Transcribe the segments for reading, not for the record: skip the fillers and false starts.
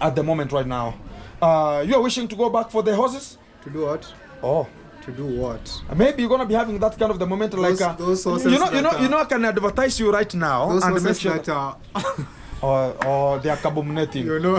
at the moment right now. You are wishing to go back for the horses? To do what? Oh. To do what? Maybe you're gonna be having that kind of the moment, Those horses you know, I can advertise you right now Those and horses make sure that are... or they are carbonating. You know.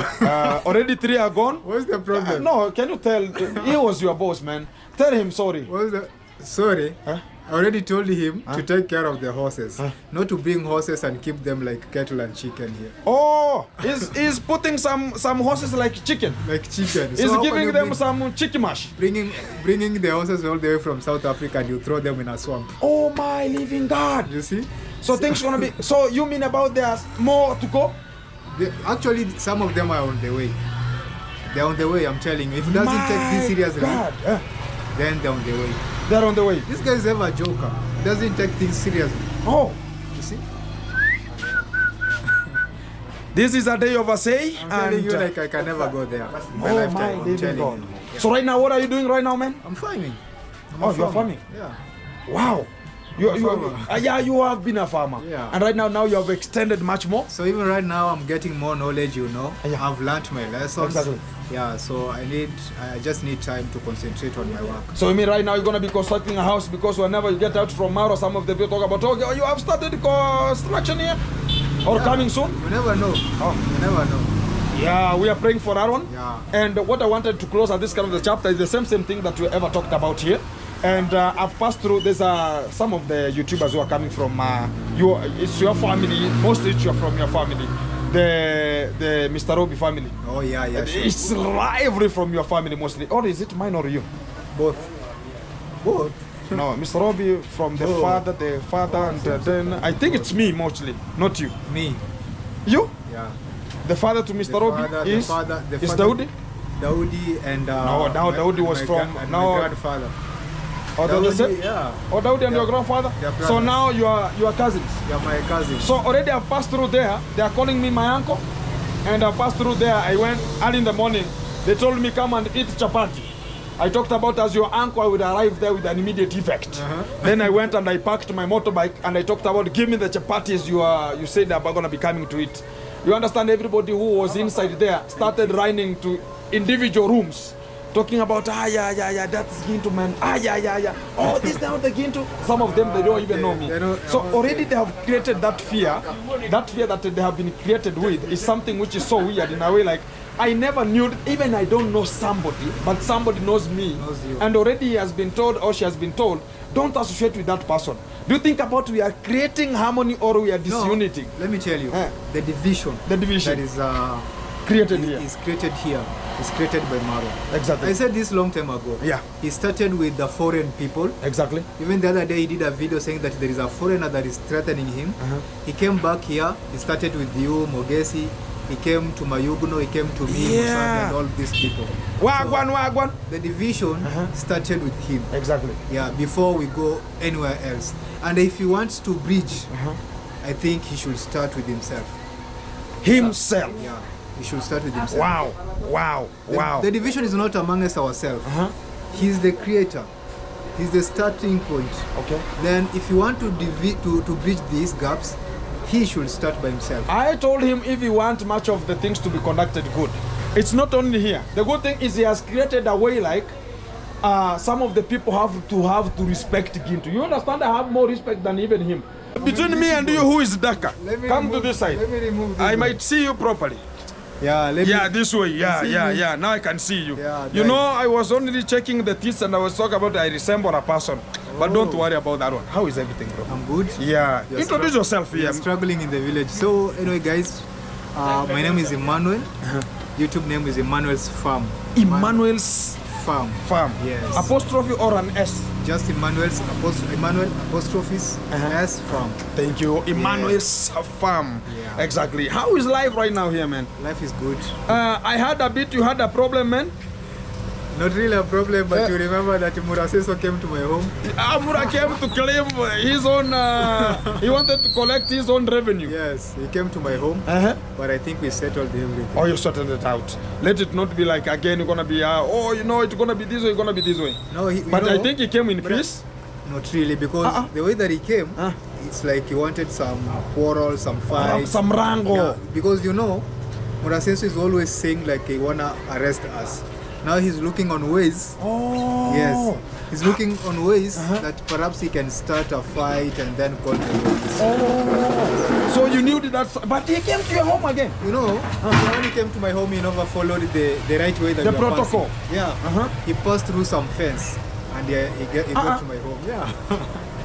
Already 3 are gone. What's the problem? No, can you tell? He was your boss, man. Tell him sorry. What's the... Sorry. Huh? I already told him to take care of the horses, not to bring horses and keep them like cattle and chicken here. Oh, he's putting some horses like chicken. Like chicken. He's So giving them some chicken mash. bringing the horses all the way from South Africa and you throw them in a swamp. Oh my living God! You see? So things gonna be. So you mean about there's more to go? Actually, some of them are on the way. They're on the way. I'm telling you. If it doesn't take this seriously, then they're on the way. They're on the way. This guy is ever a joker. He doesn't take things seriously. Oh, You see? this is a day of a say. I'm telling you, like I can never go there. In my lifetime, I'm telling you. So right now, what are you doing right now, man? I'm farming. Oh, you're farming. Yeah. Wow. You have been a farmer. Yeah. And right now you have extended much more. So even right now, I'm getting more knowledge. You know, Yeah. I've learnt my lessons. Exactly. Yeah. So I just need time to concentrate on my work. So you mean right now you're gonna be constructing a house because whenever you get out from Maro, some of the people talk about, okay, you have started construction here, or coming soon. You never know. Oh. You never know. Yeah, we are praying for that one. Yeah. And what I wanted to close at this kind of the chapter is the same thing that we ever talked about here. And I've passed through. There's some of the YouTubers who are coming from it's your family. Mostly it's from your family. The Mr. Robbie family. Oh yeah, yeah. Sure. It's lively from your family mostly. Or is it mine or you? Both. Both. No, Mr. Robbie from the father, and then I think it's me mostly, not you. Me. You? Yeah. The father to Mr. Robbie is Daudi? Daudi and no, now Daudi was from my grandfather. Oh, Daudi, the yeah. Oh, Daudi and your grandfather? So now you are cousins. Yeah, my cousins. So already I've passed through there. They are calling me my uncle. And I passed through there. I went early in the morning. They told me come and eat chapati. I talked about as your uncle, I would arrive there with an immediate effect. Then I went and I parked my motorbike and I talked about give me the chapatis you said that we're going to be coming to eat. You understand, everybody who was inside there started running to individual rooms. Talking about, that's Gintu, man. Oh, this now the Gintu. Some of them, they don't even know me. So already they have created that fear. That fear that they have been created with is something which is so weird in a way. Like, I never knew, even I don't know somebody, but somebody knows me. And already he has been told, or she has been told, don't associate with that person. Do you think about we are creating harmony or we are disuniting? No, let me tell you, the division. The division. That is created here. Is created here. Is created by Maro. Exactly. I said this long time ago. Yeah. He started with the foreign people. Exactly. Even the other day he did a video saying that there is a foreigner that is threatening him. He came back here. He started with you, Mogesi. He came to Mayugno. He came to me, Musad, and all these people. Wagwan. The division started with him. Exactly. Yeah. Before we go anywhere else. And if he wants to bridge, I think he should start with himself. Himself. Yeah. He should start with himself. Wow. The division is not among us ourselves. He's the creator. He's the starting point. Okay. Then if you want to bridge these gaps, he should start by himself. I told him if he wants much of the things to be conducted good, it's not only here. The good thing is he has created a way like some of the people have to respect Gintu. You understand? I have more respect than even him. Between me and you, who is darker? Come to this side. Let me remove this I might see you properly. Yeah, this way. Yeah. Now I can see you. Yeah, you know, I was only checking the teeth and I was talking about I resemble a person. But don't worry about that one. How is everything, bro? I'm good. Yeah. Introduce yourself here. You're struggling in the village. So anyway, guys, my name is Emmanuel. YouTube name is Emmanuel's Farm. Emmanuel's Farm. Yes. Apostrophe or an S? Just Emmanuel apostrophes S Farm. Thank you. Emmanuel's Farm. Yeah. Exactly. How is life right now here, man? Life is good. I heard a bit you had a problem, man. Not really a problem, but you remember that Muraseso came to my home? Amura came to claim his own, he wanted to collect his own revenue. Yes, he came to my home, but I think we settled everything. Oh, you sorted it out. Let it not be like, again, you're going to be, it's going to be this way, it's going to be this way. No, but I think he came in peace. Not really, because the way that he came, it's like he wanted some quarrel, some fight. Some rango. Yeah, because Murasenso is always saying like he wanna arrest us. Now he's looking on ways. Oh. Yes. He's looking on ways that perhaps he can start a fight and then call the police. Oh. So you knew that, but he came to your home again. You know, when he came to my home, he never followed the right way that The we are protocol. passing. Yeah. He passed through some fence and he got to my home. Yeah.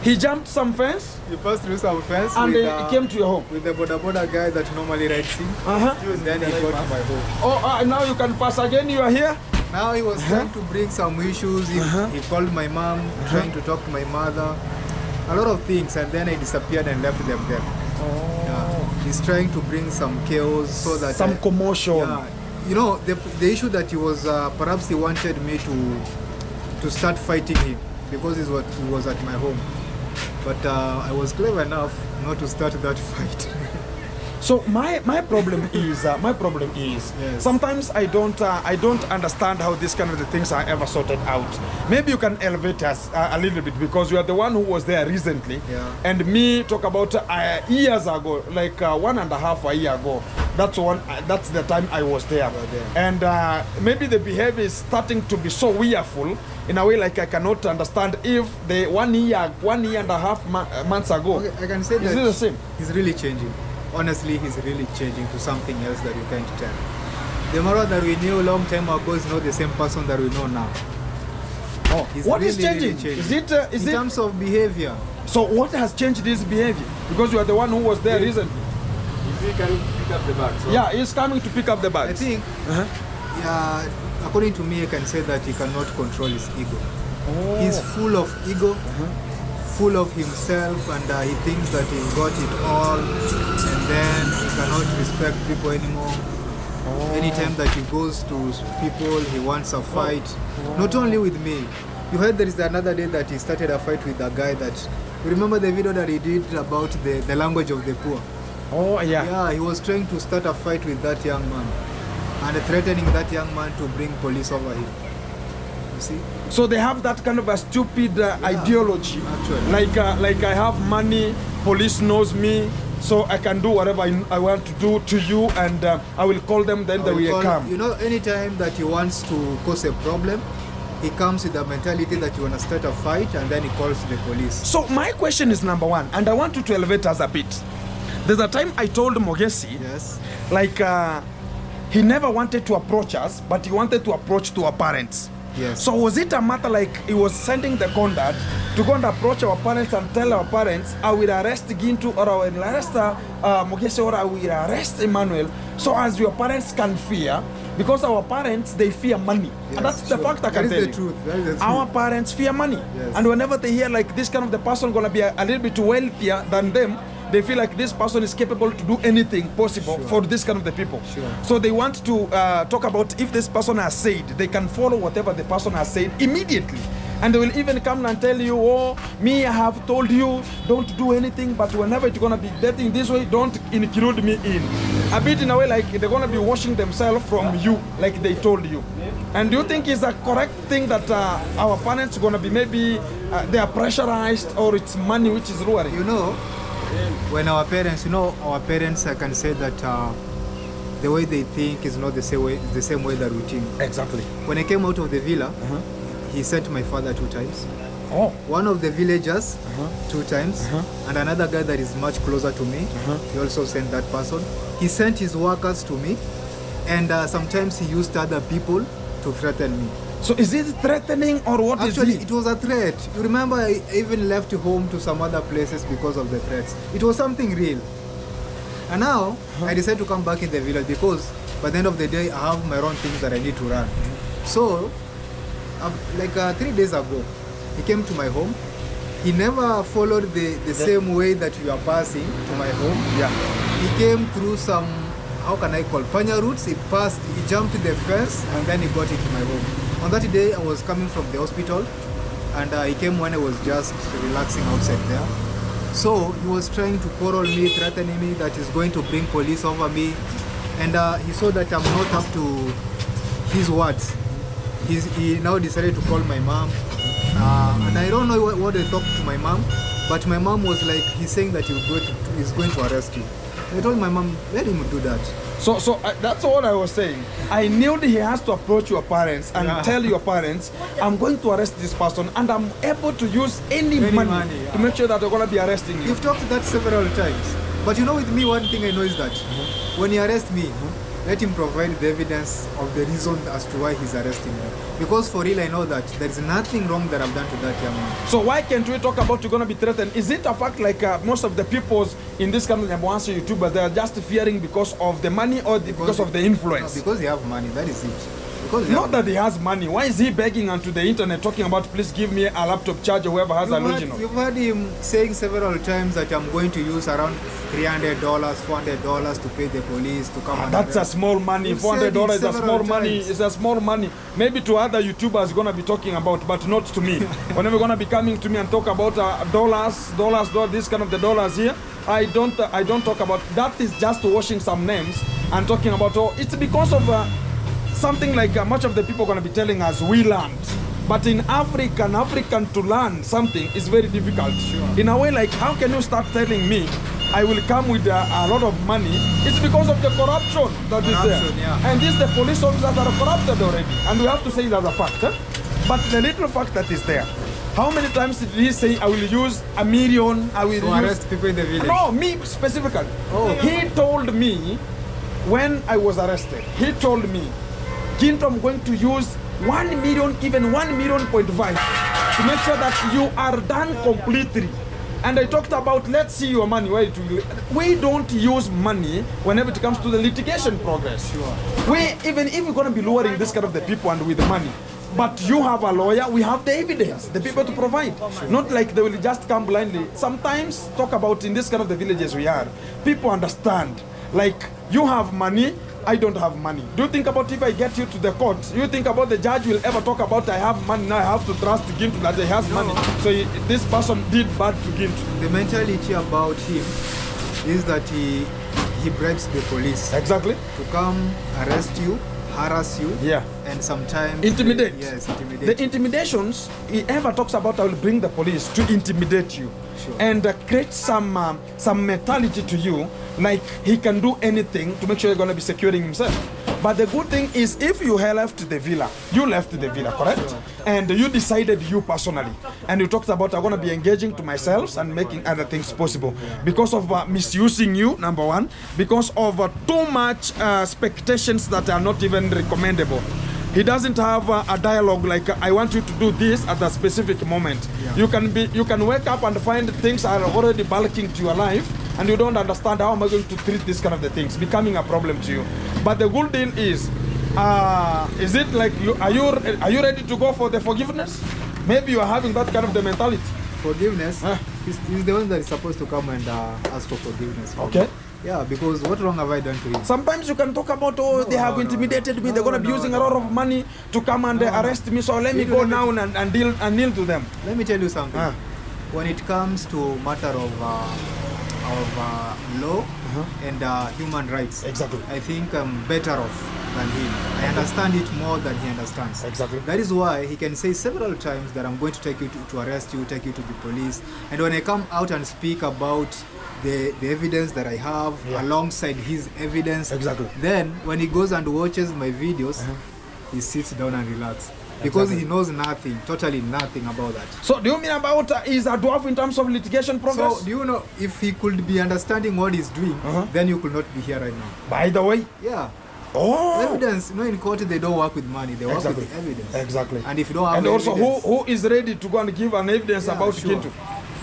He jumped some fence He passed through some fence and with, he came to your home. with the boda guy that normally rides him. And then he got to my home. Oh, now you can pass again. You are here. Now he was trying to bring some issues. He called my mom, trying to talk to my mother. A lot of things, and then I disappeared and left them there. Yeah. He's trying to bring some chaos so that Some commotion. Yeah. You know, the issue that he was perhaps he wanted me to start fighting him because he was at my home. But I was clever enough not to start that fight. So my problem is Yes. sometimes I don't understand how these kind of the things are ever sorted out. Maybe you can elevate us a little bit because you are the one who was there recently, and me talk about years ago, like 1.5 years ago. That's the time I was there, and maybe the behavior is starting to be so weirful in a way like I cannot understand if the 1 year and a half months ago. Okay, I can say that is it the same? He's really changing. Honestly, he's really changing to something else that you can't tell. The Maro that we knew a long time ago is not the same person that we know now. Oh, He's what really, is changing? really Is it in terms of behavior? So what has changed this behavior? Because you are the one who was there recently. Is he coming to pick up the bags? So? Yeah, he's coming to pick up the bags. I think, according to me, I can say that he cannot control his ego. Oh. He's full of ego, full of himself, and he thinks that he got it all, and then he cannot respect people anymore. Anytime that he goes to people, he wants a fight. Not only with me. You heard there is another day that he started a fight with a guy that... You remember the video that he did about the language of the poor? Oh, yeah. Yeah, he was trying to start a fight with that young man and threatening that young man to bring police over him. You see? So they have that kind of a stupid ideology. Actually. Like I have money, police knows me, so I can do whatever I want to do to you, and I will call them, then they will come. You know, anytime that he wants to cause a problem, he comes with the mentality that you want to start a fight, and then he calls the police. So my question is number one, and I want you to elevate us a bit. There's a time I told Mogesi, Yes. like he never wanted to approach us, but he wanted to approach to our parents. Yes. So was it a matter like he was sending the conduct to go and approach our parents and tell our parents, I will arrest Gintu, or I will arrest Mogesi, or I will arrest Emmanuel, so as your parents can fear, because our parents, they fear money. Yes, and that's the fact I That can is tell the you. truth. That is the truth. Our parents fear money. Yes. And whenever they hear like this kind of the person gonna be a little bit wealthier than them, they feel like this person is capable to do anything possible for this kind of the people. Sure. So they want to talk about if this person has said, they can follow whatever the person has said immediately. And they will even come and tell you, oh, me, I have told you, don't do anything, but whenever it's gonna be getting this way, don't include me in. A bit in a way like they're gonna be washing themselves from you, like they told you. And do you think it's a correct thing that our parents are gonna be maybe they are pressurized, or it's money which is ruining? You know, when our parents, I can say that the way they think is not the same way that we think. Exactly. When I came out of the villa, he sent my father 2 times. Oh. One of the villagers 2 times, and another guy that is much closer to me, he also sent that person. He sent his workers to me, and sometimes he used other people to threaten me. So is it threatening, or what is Actually, it? it was a threat. You remember, I even left home to some other places because of the threats. It was something real. And now, I decided to come back in the village because by the end of the day, I have my own things that I need to run. So, like 3 days ago, he came to my home. He never followed the same way that you are passing to my home. Yeah. He came through some, how can I call, panya routes. He jumped the fence, and then he got into my home. On that day, I was coming from the hospital, and he came when I was just relaxing outside there. So he was trying to quarrel me, threatening me that he's going to bring police over me, and he saw that I'm not up to his words. He now decided to call my mom, and I don't know what they talked to my mom, but my mom was like, he's saying that he's going to arrest you. I told my mom, let him do that. So that's what I was saying. I knew that he has to approach your parents and tell your parents, I'm going to arrest this person and I'm able to use any money to make sure that they're going to be arresting you. You've talked that several times. But you know, with me, one thing I know is that when he arrests me, let him provide the evidence of the reason as to why he's arresting me. Because for real, I know that there is nothing wrong that I've done to that young man. So why can't we talk about you're going to be threatened? Is it a fact like most of the peoples in this kind of Nyamwasa YouTubers, they are just fearing because of the money or because of the influence? No, because they have money, that is it. Not that he has money. Why is he begging onto the internet talking about, please give me a laptop charger, whoever has an original? You've heard him saying several times that I'm going to use around $300, $400 to pay the police to come and that's a small money. $400 is a small money. It's a small money. Maybe to other YouTubers going to be talking about, but not to me. Whenever going to be coming to me and talk about dollars, this kind of the dollars here, I don't talk about that. Is just washing some names and talking about, oh, it's because of something like much of the people are going to be telling us we learned. But in African to learn something is very difficult. Sure. In a way, like, how can you start telling me I will come with a lot of money? It's because of the corruption that is there. Yeah. And this, the police officers are corrupted already. And we have to say it as a fact. But the little fact that is there, how many times did he say, I will use $1 million, I will arrest people in the village? No, me specifically. Oh. He told me, when I was arrested, he told me, Ginto, I'm going to use 1 million, even 1.5 million to make sure that you are done completely. And I talked about, let's see your money. We don't use money whenever it comes to the litigation progress. Sure. Even if we're going to be luring this kind of the people and with the money, but you have a lawyer, we have the evidence, the people to provide. Sure. Not like they will just come blindly. Sometimes talk about in this kind of the villages we are, people understand. Like, you have money, I don't have money. Do you think about if I get you to the court, you think about the judge will ever talk about I have money, now I have to trust Gintu that he has money. So this person did bad to Gintu. The mentality about him is that he bribes the police. Exactly. To come arrest you, harass you, and sometimes intimidate. Intimidate. The intimidations he ever talks about, I will bring the police to intimidate you. Sure. And create some mentality to you, like he can do anything to make sure you're going to be securing himself. But the good thing is, if you left the villa, correct? Sure. And you decided you personally, and you talked about, I'm going to be engaging to myself and making other things possible. Because of misusing you, number one, because of too much expectations that are not even recommendable. He doesn't have a dialogue like, I want you to do this at a specific moment. Yeah. You can wake up and find things are already bulking to your life, and you don't understand how am I going to treat this kind of the things, becoming a problem to you. But the good deal is it like, are you ready to go for the forgiveness? Maybe you are having that kind of the mentality. Forgiveness? He's the one that is supposed to come and ask for forgiveness. Okay. Yeah, because what wrong have I done to him? Sometimes you can talk about, they have intimidated me, they're going to be using a lot of money to come and arrest me, so let me go now and kneel to them. Let me tell you something. When it comes to matter of law and human rights, exactly, I think I'm better off than him. I understand it more than he understands. Exactly. That is why he can say several times that I'm going to take you to arrest you, take you to the police. And when I come out and speak about the evidence that I have alongside his evidence, exactly, then when he goes and watches my videos, he sits down and relaxes. Because he knows nothing, totally nothing about that. So do you mean about is a dwarf in terms of litigation progress? So do you know, if he could be understanding what he's doing, then you could not be here right now. By the way? Yeah. Oh. Evidence, in court they don't work with money, they work with the evidence. Exactly. And if you don't have and also evidence, who is ready to go and give an evidence about Gintu?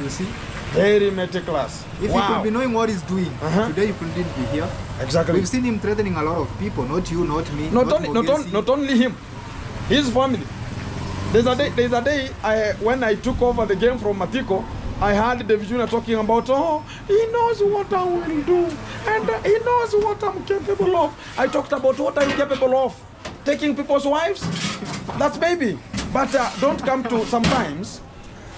You see? Very meticulous. If he could be knowing what he's doing, today you couldn't be here. Exactly. We've seen him threatening a lot of people, not you, not me, not only him, his family. There's a day when I took over the game from Matiko, I heard David Jr. talking about, he knows what I will do, and he knows what I'm capable of. I talked about what I'm capable of. Taking people's wives, that's baby. But don't come to sometimes,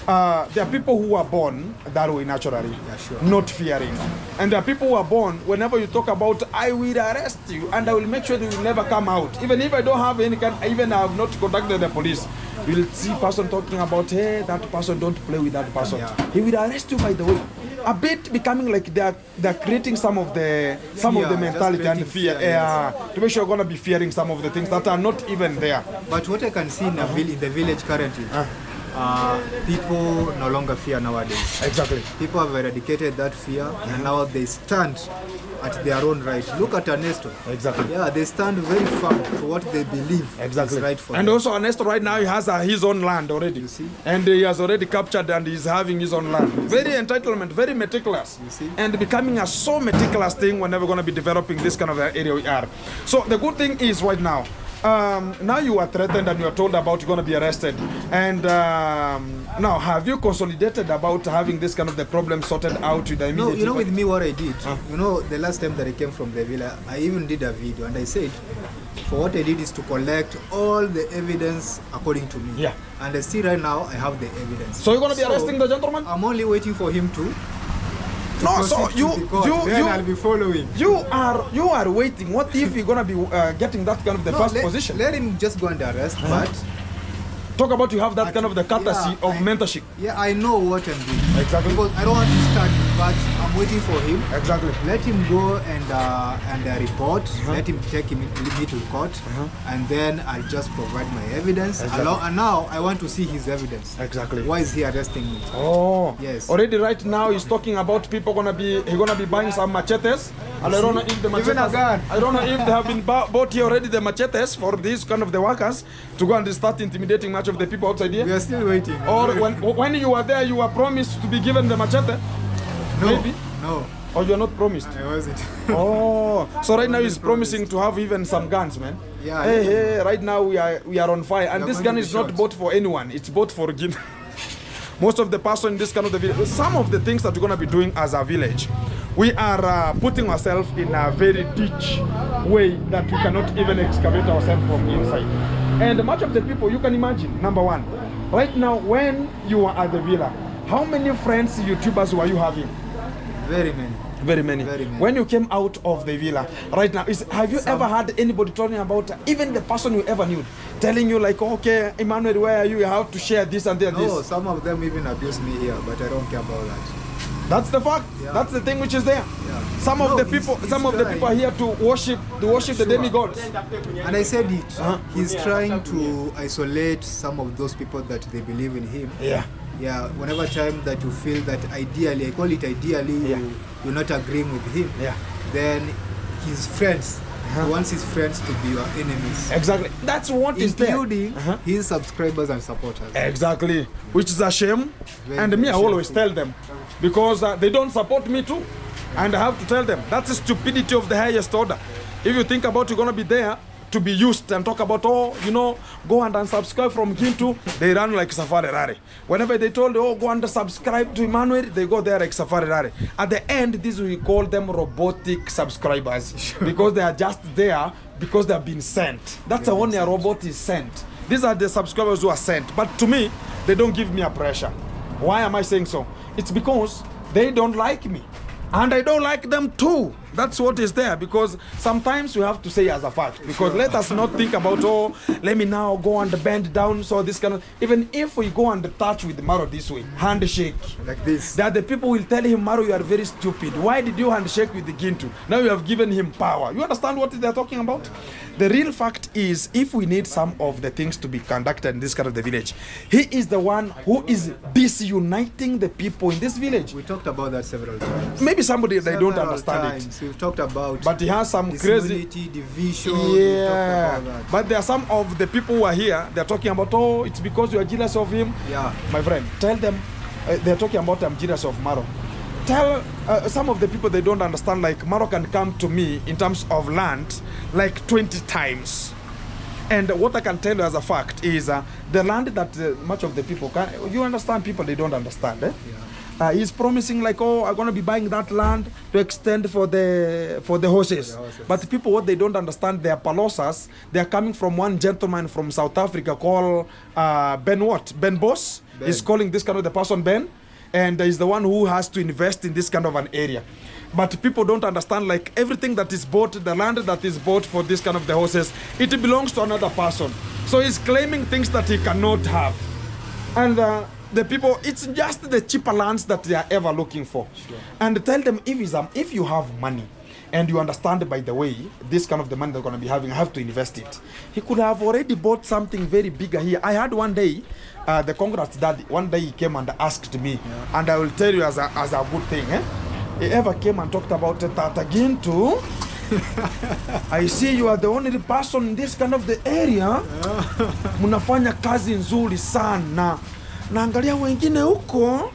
there are people who are born that way naturally, Yeah, sure. not fearing. And there are people who are born, whenever you talk about, I will arrest you and I will make sure that you will never come out. Even if I don't have any kind, even I have not contacted the police, you'll see person talking about, hey, that person, don't play with that person. Yeah. He will arrest you, by the way. A bit becoming like they're creating some of the Fear, mentality just and fear, creating fear, to make sure you're gonna be fearing some of the things that are not even there. But what I can see in the village currently, people no longer fear nowadays. Exactly. People have eradicated that fear, and now they stand at their own right. Look at Ernesto. Exactly. Yeah, they stand very firm for what they believe Exactly. is right for And them. also Ernesto right now he has his own land already. You see? And he has already captured and he's having his own land. Very entitlement, very meticulous. You see? And becoming a so meticulous thing whenever we're going to be developing this kind of area we are. So the good thing is right now, now you are threatened and you are told about you're going to be arrested. And now, have you consolidated about having this kind of the problem sorted out with the immediate? No, you know with me what I did? You know, the last time that I came from the villa, I even did a video and I said, for what I did is to collect all the evidence according to me. Yeah. And I see right now I have the evidence. So you're going to be arresting the gentleman? I'm only waiting for him to No, so proceed to the court. Then I'll be following. You are waiting. What if you're gonna be getting that kind of the No, first let, position? let him just go and arrest, but Talk about you have that kind of the courtesy yeah, of mentorship. yeah, I know what I'm doing. Exactly. Because I don't want to start, but I'm waiting for him. Exactly. Let him go and report. Let him take me to court, and then I'll just provide my evidence. Exactly. And now I want to see his evidence. Exactly. Why is he arresting me? Oh. Yes. Already right now he's talking about people gonna be buying some machetes. And I don't know if the machetes. Even a gun. I don't know if they have been bought here already the machetes for these kind of the workers to go and start intimidating much of the people outside We here. are still waiting. Or when you were there, you were promised to be given the machete. no, Maybe. no, Or you're not promised. I wasn't. Oh, so right now he's promising to have even some guns, man. Yeah, Hey, right now we are on fire, and We are this going gun to is be not shot. bought for anyone. It's bought for Guinea. Most of the person in this kind of the village, some of the things that we're gonna be doing as a village, we are putting ourselves in a very ditch way that we cannot even excavate ourselves from inside. And much of the people, you can imagine, number one, right now when you are at the villa, how many friends, YouTubers were you having? Very many. Very many. Very many. When you came out of the villa, right now, have you ever had anybody talking about, even the person you ever knew, telling you like, okay, Emmanuel, where are you? You have to share this and No, this. some of them even abuse me here, but I don't care about that. That's the fact. Yeah. That's the thing which is there. Yeah. Some of No, the people, he's some of the trying. people are here to worship the Sure. demigods. And I said it. He's trying to isolate some of those people that they believe in him. Yeah. Yeah, whenever time that you feel that ideally, I call it ideally, Yeah. you're not agreeing with him, Yeah. then his friends, he wants his friends to be your enemies, Exactly. That's what is there. including his subscribers and supporters. Exactly. Which is a shame. Very, And me, I very always shameful. tell them because they don't support me too. And I have to tell them that's the stupidity of the highest order. If you think about you're going to be there to be used and talk about, oh, you know, go and unsubscribe from Gintu, they run like Safari Rari. Whenever they told, oh, go and subscribe to Emmanuel, they go there like Safari Rari. At the end, this we call them robotic subscribers because they are just there because they have been sent. That's the only a robot is sent. These are the subscribers who are sent. But to me, they don't give me a pressure. Why am I saying so? It's because they don't like me. And I don't like them too. That's what is there, because sometimes we have to say as a fact, because let us not think about, oh, let me now go and bend down, so this kind of, even if we go and touch with Maro this way, handshake, Like this. that the people will tell him, Maro, you are very stupid. Why did you handshake with the Gintu? Now you have given him power. You understand what they're talking about? The real fact is, if we need some of the things to be conducted in this kind of the village, he is the one who is disuniting the people in this village. We talked about that several times. Maybe somebody, they don't Several understand it. times. We've talked about But he has some crazy. disunity, division. We've Yeah. talked about that. But there are some of the people who are here, they're talking about, oh, it's because you are jealous of him. Yeah. My friend, tell them, they're talking about I'm jealous of Maro. Tell some of the people they don't understand, like Maro can come to me in terms of land like 20 times. And what I can tell you as a fact is the land that much of the people can, you understand, people they don't understand. He's promising like, oh, I'm gonna be buying that land to extend for the horses. But people, what they don't understand, they are palosas. They are coming from one gentleman from South Africa called Ben Boss. Ben. He's calling this kind of the person Ben, and he's the one who has to invest in this kind of an area. But people don't understand, like everything that is bought, the land that is bought for this kind of the horses, it belongs to another person. So he's claiming things that he cannot have. And the people, it's just the cheaper lands that they are ever looking for. Sure. And tell them, if you have money, and you understand, by the way, this kind of the money they're going to be having, I have to invest it. He could have already bought something very bigger here. I had one day, the Congrats daddy, one day he came and asked me, and I will tell you as a good thing, he ever came and talked about Tata Gintu. I see you are the only person in this kind of the area. Munafanya kazi nzuri sana. Naangalia wengine huko.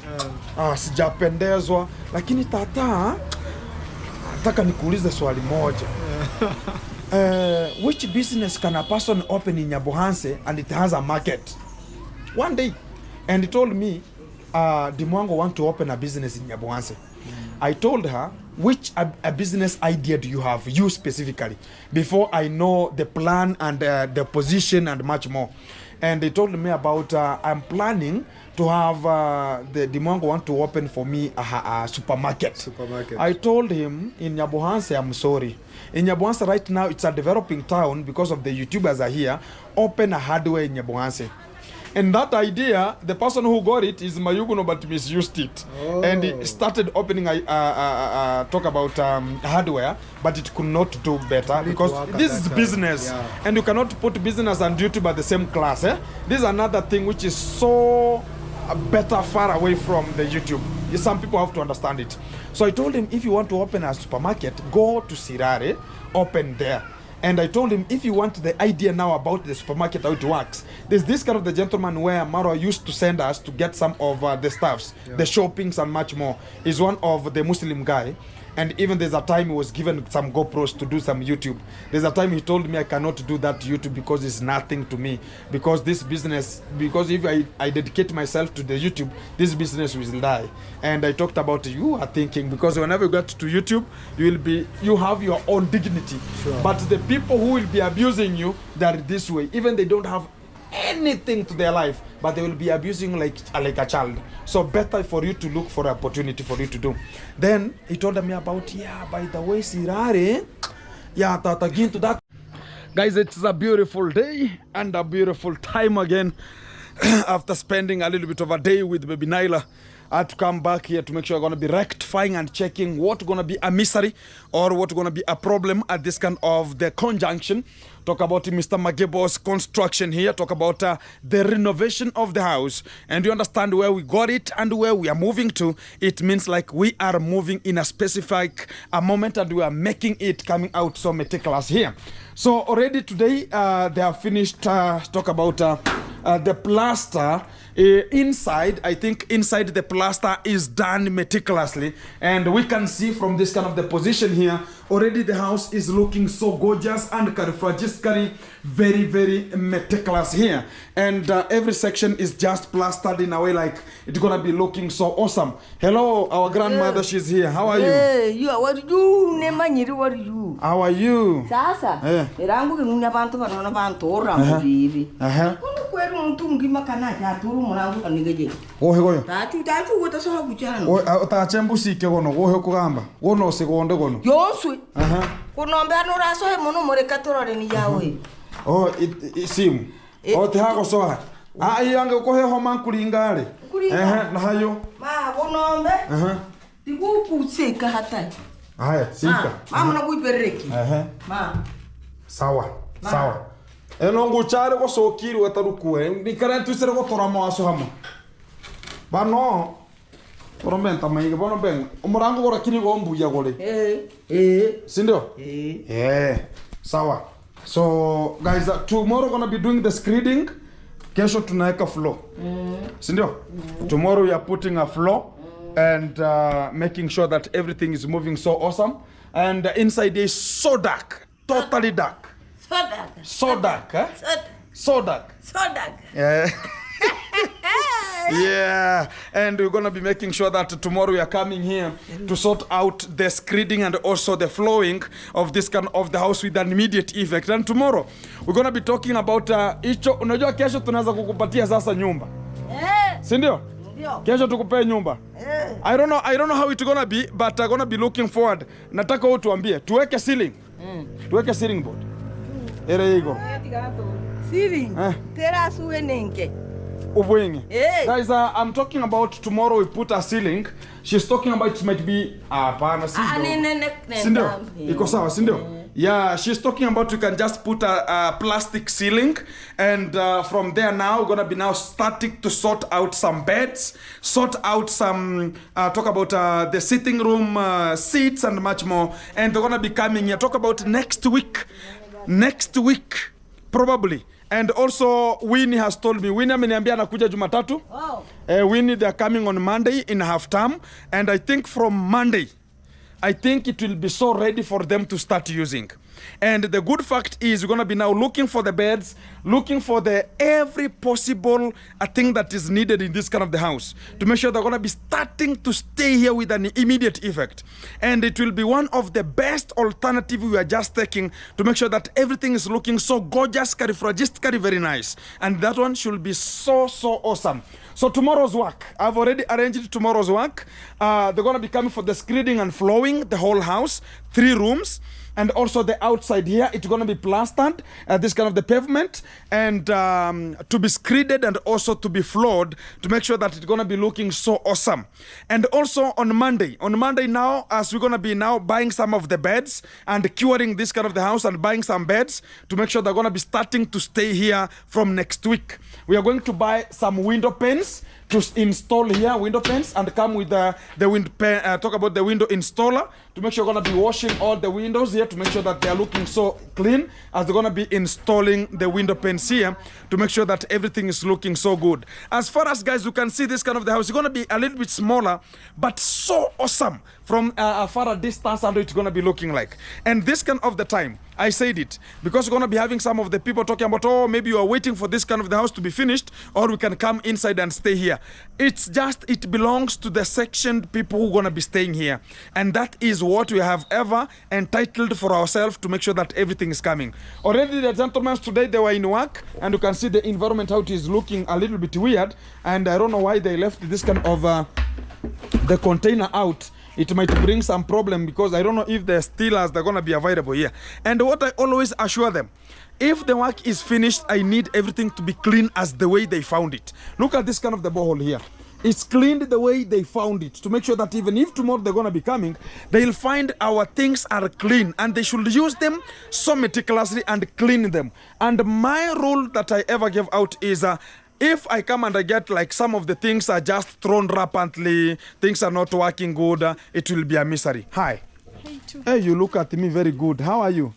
Sijapendezwa. Lakini tata, nataka nikuulize swali moja. Which business can a person open in Nyabohanse and it has a market? One day. And he told me, Dimwango want to open a business in Nyabohanse. I told her, which a business idea do you have, you specifically, before I know the plan and the position and much more. And they told me about, I'm planning to have, the Dimwango want to open for me a supermarket. I told him, in Nyabohanse, I'm sorry. In Nyabohanse right now, it's a developing town because of the YouTubers are here. Open a hardware in Nyabohanse. And that idea, the person who got it is Mayuguno, but misused it. Oh. And he started opening talk about hardware, but it could not do better because this is business. Yeah. And you cannot put business and YouTube at the same class. This is another thing which is so better far away from the YouTube. Some people have to understand it. So I told him, if you want to open a supermarket, go to Sirare, open there. And I told him, if you want the idea now about the supermarket, how it works, there's this kind of the gentleman where Maro used to send us to get some of the stuffs, the shoppings and much more. He's one of the Muslim guy. And even there's a time he was given some GoPros to do some YouTube. There's a time he told me I cannot do that YouTube because it's nothing to me. Because this business, because if I dedicate myself to the YouTube, this business will die. And I talked about you are thinking, because whenever you get to YouTube, you have your own dignity. Sure. But the people who will be abusing you, they're this way. Even they don't have anything to their life, but they will be abusing like a child. So better for you to look for an opportunity for you to do. Then he told me about, by the way, Sirare, Tata Gintu that. Guys, it's a beautiful day and a beautiful time again. After spending a little bit of a day with baby Naila, I had to come back here to make sure I'm going to be rectifying and checking what's going to be a misery or what's going to be a problem at this kind of the conjunction. Talk about Mr. Magebo's construction here. Talk about the renovation of the house. And you understand where we got it and where we are moving to. It means like we are moving in a specific moment and we are making it coming out so meticulous here. So already today they have finished talk about the plaster. Inside, I think inside the plaster is done meticulously, and we can see from this kind of the position here, already the house is looking so gorgeous and carifragistically very, very meticulous here. And every section is just plastered in a way like it's gonna be looking so awesome. Hello, our grandmother, she's here. How are you? Hey, you are what you name? What are you? How are you? Sasa, erangu kinunya bantu banana bantu ora bibi. Kwenu mtungi makana ya turu murangu kanigeje. Ohe goyo. Tatu gota so hakuchana. O ta chembusi ke gono gohe kugamba. Gono segonde gono. Yoswe. Kunombe anura so he muno mureka torore ni yawe. Oh, isimu. O te hago soha. Yange kohe homa kulingale. Na hayo. Ma kunombe. Tikupuseka hatai. Haya, sika. Mama na kuipereki. Ma. Sawa. Sawa. Enongo chare go sokiri watarukuwe. Ni karantu sere go toramo aso hamo. Bano. Poromenta maiga bono ben. Umurango go rakini go mbuya gole. Sindio? Sawa. So guys, tomorrow gonna be doing the screeding. Kesho tunaeka floor. Sindio? Tomorrow we are putting a floor and making sure that everything is moving so awesome. And inside is so dark, totally dark. So dark, huh? So dark. So dark. Yeah. Yeah, and we're gonna be making sure that tomorrow we are coming here to sort out the screeding and also the flowing of this kind of the house with an immediate effect. And tomorrow we're gonna be talking about hicho. Unajua kesho tunaweza kukupatia sasa nyumba, si ndio? Kesho tukupee nyumba. I don't know how it's gonna be, but I'm gonna be looking forward. Nataka wewe tuambie tuweke ceiling. Tuweke ceiling board. Ere ego. Ceiling. Terasu enenke. Guys, I'm talking about tomorrow we put a ceiling. She's talking about it might be Sindio? Iko sawa, sindio? Yeah, she's talking about you can just put a plastic ceiling, and from there now we're gonna be now starting to sort out some beds, sort out some talk about the sitting room seats and much more. And they're gonna be coming here, talk about next week probably. And also Winnie has told me, Winnie ameniambia anakuja Jumatatu. Winnie, they're coming on Monday in half term, and I think from Monday I think it will be so ready for them to start using. And the good fact is we're going to be now looking for the beds, looking for the every possible thing that is needed in this kind of the house to make sure they're going to be starting to stay here with an immediate effect. And it will be one of the best alternative we are just taking to make sure that everything is looking so gorgeous, very nice. And that one should be so awesome. So tomorrow's work, I've already arranged tomorrow's work. They're going to be coming for the screeding and flowing, the whole house, 3 rooms. And also the outside here, it's going to be plastered, this kind of the pavement, and to be screeded and also to be floored to make sure that it's going to be looking so awesome. And also on Monday now, as we're going to be now buying some of the beds and curing this kind of the house and buying some beds to make sure they're going to be starting to stay here from next week. We are going to buy some window panes to install here, window panes, and come with the window pane, talk about the window installer to make sure we're going to be washing all the windows here to make sure that they are looking so clean as they're going to be installing the window panes here to make sure that everything is looking so good. As far as guys, you can see this kind of the house, it's going to be a little bit smaller, but so awesome from a far distance and it's going to be looking like. And this kind of the time, I said it, because we're going to be having some of the people talking about, oh, maybe you are waiting for this kind of the house to be finished, or we can come inside and stay here. It's just, it belongs to the sectioned people who are going to be staying here. And that is what we have ever entitled for ourselves to make sure that everything is coming. Already the gentlemen today, they were in work, and you can see the environment, how it is looking a little bit weird. And I don't know why they left this kind of the container out. It might bring some problem because I don't know if the steelers they're going to be available here. And what I always assure them, if the work is finished, I need everything to be clean as the way they found it. Look at this kind of the borehole here. It's cleaned the way they found it to make sure that even if tomorrow they're going to be coming, they'll find our things are clean and they should use them so meticulously and clean them. And my rule that I ever give out is if I come and I get like some of the things are just thrown rampantly, things are not working good, it will be a misery. Hi. Hey, you look at me very good. How are you?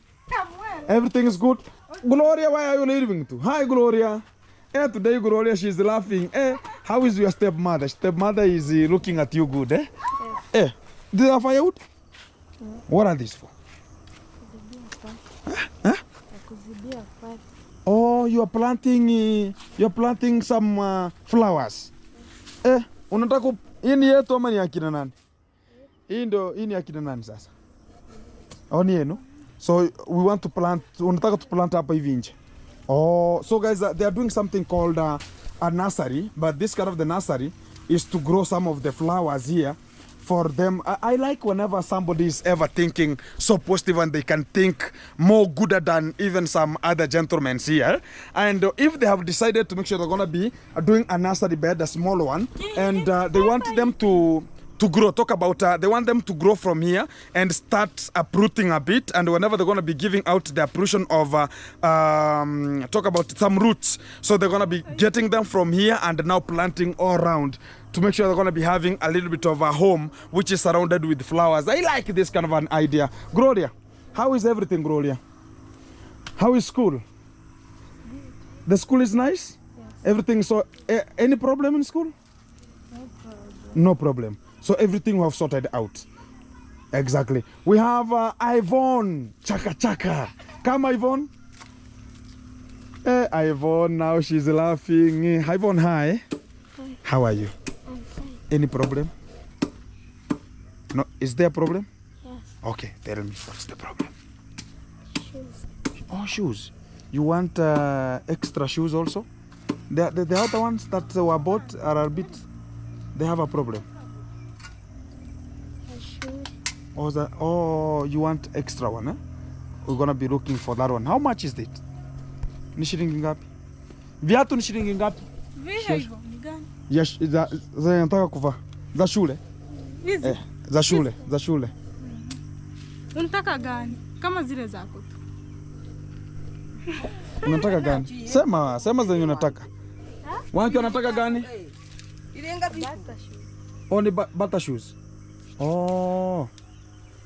Everything is good? Gloria, why are you leaving to? Hi, Gloria. Today, Gloria, she's laughing. How is your stepmother? Stepmother is looking at you good, eh? Yes. These are firewood? Yeah. What are these for? Huh? Oh, you're planting some flowers. Unataka hii ni yetu ama ni akina nani? Hii ni akina nani sasa? Oh, ni yenu? So we want to plant, unataka to plant hapa hivi nje. Oh, so guys, they are doing something called a nursery, but this kind of the nursery is to grow some of the flowers here for them. I like whenever somebody is ever thinking so positive and they can think more gooder than even some other gentlemen here. And if they have decided to make sure they're going to be doing a nursery bed, a small one, and they want them to grow, talk about they want them to grow from here and start uprooting a bit, and whenever they're going to be giving out the uprootion of talk about some roots, so they're going to be getting them from here and now planting all around to make sure they're going to be having a little bit of a home which is surrounded with flowers. I like this kind of an idea. Gloria, how is everything, Gloria? How is school? The school is nice? Yes. Everything, so any problem in school? No problem. No problem. So everything we have sorted out. Exactly. We have Yvonne. Chaka. Come, Yvonne. Yvonne, now she's laughing. Yvonne, hi. How are you? I'm fine. Any problem? No, is there a problem? Yes. Okay, tell me what's the problem. Shoes. Oh, shoes. You want extra shoes also? The other ones that were bought are a bit. They have a problem. A shoe. Oh, you want extra one, eh? We're gonna be looking for that one. How much is it? Ni shilingi ngapi? Viatu ni shilingi ngapi? Vile hivyo ni gani? Yes, za nataka kuvaa. Za shule? Hizi. Za shule, za shule. Unataka gani? Kama zile zako tu. Unataka gani? Sema zenye unataka. Wanki wanataka gani? Ile ngapi? Butter shoes. Only butter shoes. Oh.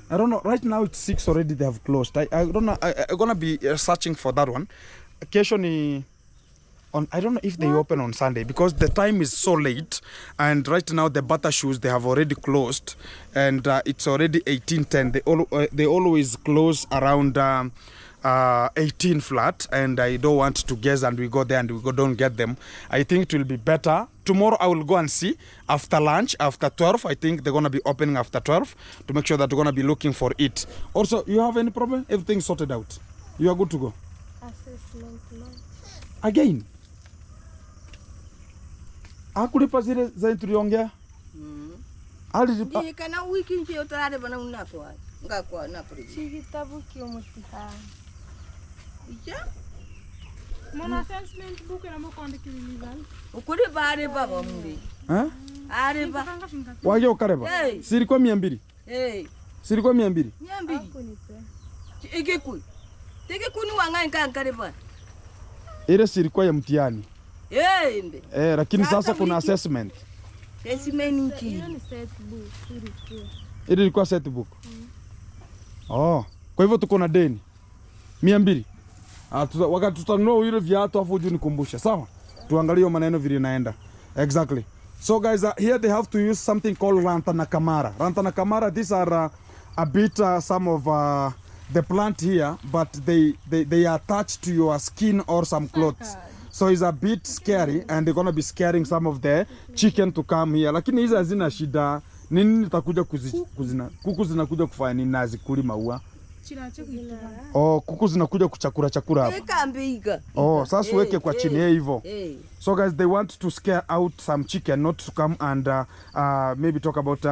I don't know. Right now it's 6 already. They have closed. I don't know. I'm gonna be searching for that one. Occasionally, I don't know if they open on Sunday because the time is so late. And right now the butter shoes they have already closed, and it's already 18:10. They always close around 18 flat, and I don't want to guess and we go there and don't get them. I think it will be better. Tomorrow I will go and see after lunch, after 12. I think they're going to be opening after 12 to make sure that we're going to be looking for it. Also, you have any problem? Everything's sorted out. You are good to go. Assessment loan. Again. Akulipa zile za tuliongea? Alilipa. Ndiye kana wiki nje utarare bana unatwa. Ngakwa na puli. Si kitabu kiomutihani. Ija? Mwana assessment book na mkwandiki lizali. Ukuri bare baba mumbi. Eh? Areba. Waje ukareba. Hey. Silikuwa 200. Eh. Silikuwa 200. Nyambi. Hakunipe. Igekui. Tegekuni wanga nkankareba. Ile silikuwa ya mtihani. Mbe. Lakini Sasa sasa kuna wiki. assessment. Specimen nchi. Hiyo ni set book. Ilikuwa. Ile ilikuwa set book. Oh, kwa hivyo tuko na deni 200. Wakati tutanunua ile viatu afu uje nikumbusha, sawa? Tuangalie maneno vile inaenda. Exactly. So guys, here they have to use something called Lantana Camara. Lantana Camara, these are a bit some of the plant here, but they are attached to your skin or some clothes. So it's a bit scary and they're gonna be scaring some of the chicken to come here. Lakini hizi hazina shida. Nini nitakuja kuzina? Kuku zinakuja kufanya nini na zikuli maua? Oh, kuku zinakuja kuchakura hapa. Ekambika. Oh, sasa weke kwa chini hivyo. Eh. So guys, they want to scare out some chicken, not to come and maybe talk about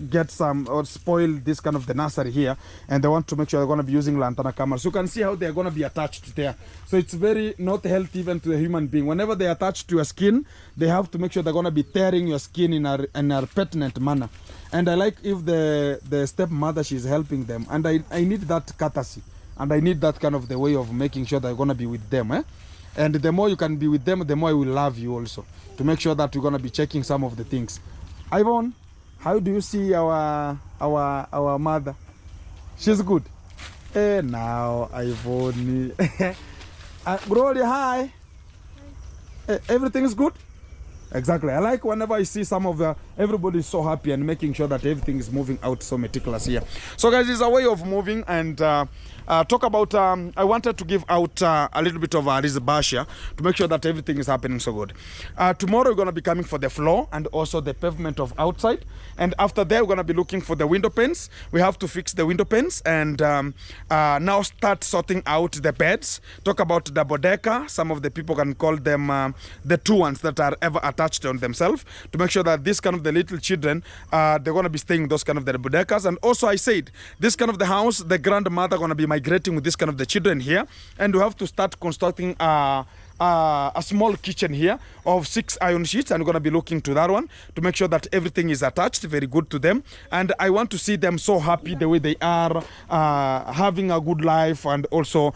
get some or spoil this kind of the nursery here. And they want to make sure they're going to be using Lantana cameras. So you can see how they're going to be attached there. So it's very not healthy even to a human being. Whenever they attach to your skin, they have to make sure they're going to be tearing your skin in a pertinent manner. And I like if the stepmother, she's helping them. And I need that courtesy. And I need that kind of the way of making sure they're going to be with them. And the more you can be with them, the more I will love you also. To make sure that we're going to be checking some of the things. Ivan, how do you see our mother? She's good. Now, Ivan. Gloria, hi. Everything is good? Exactly. I like whenever I see some of everybody is so happy and making sure that everything is moving out so meticulous here. So guys, it's a way of moving and talk about, I wanted to give out a little bit of this basha to make sure that everything is happening so good. Tomorrow we're going to be coming for the floor and also the pavement of outside. And after that, we're going to be looking for the window panes. We have to fix the window panes and now start sorting out the beds. Talk about the bodega. Some of the people can call them the two ones that are ever attached on themselves, to make sure that this kind of the little children, they're going to be staying in those kind of the bodegas. And also I said, this kind of the house, the grandmother going to be migrating with this kind of the children here. And we have to start constructing a small kitchen here of 6 iron sheets, and we're going to be looking to that one to make sure that everything is attached very good to them. And I want to see them so happy the way they are, having a good life and also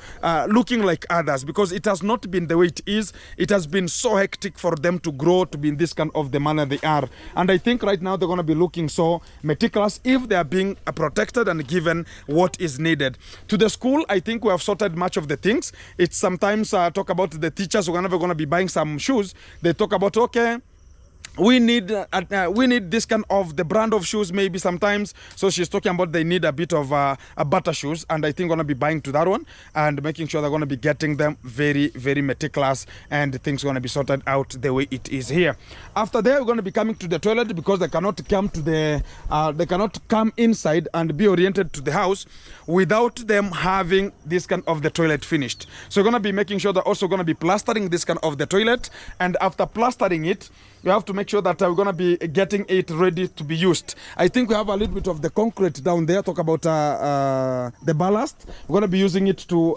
looking like others, because it has not been the way it is. It has been so hectic for them to grow to be in this kind of the manner they are. And I think right now they're going to be looking so meticulous if they are being protected and given what is needed. To the school, I think we have sorted much of the things. It's sometimes talk about the teachers who are never going to be buying some shoes. They talk about, okay, we need this kind of the brand of shoes maybe sometimes. So she's talking about they need a bit of a butter shoes, and I think gonna be buying to that one and making sure they're gonna be getting them very, very meticulous, and things gonna be sorted out the way it is here. After that, we're gonna be coming to the toilet because they cannot come to the they cannot come inside and be oriented to the house without them having this kind of the toilet finished. So we're gonna be making sure they're also gonna be plastering this kind of the toilet, and after plastering it, we have to make sure that we're going to be getting it ready to be used. I think we have a little bit of the concrete down there. Talk about the ballast. We're going to be using it to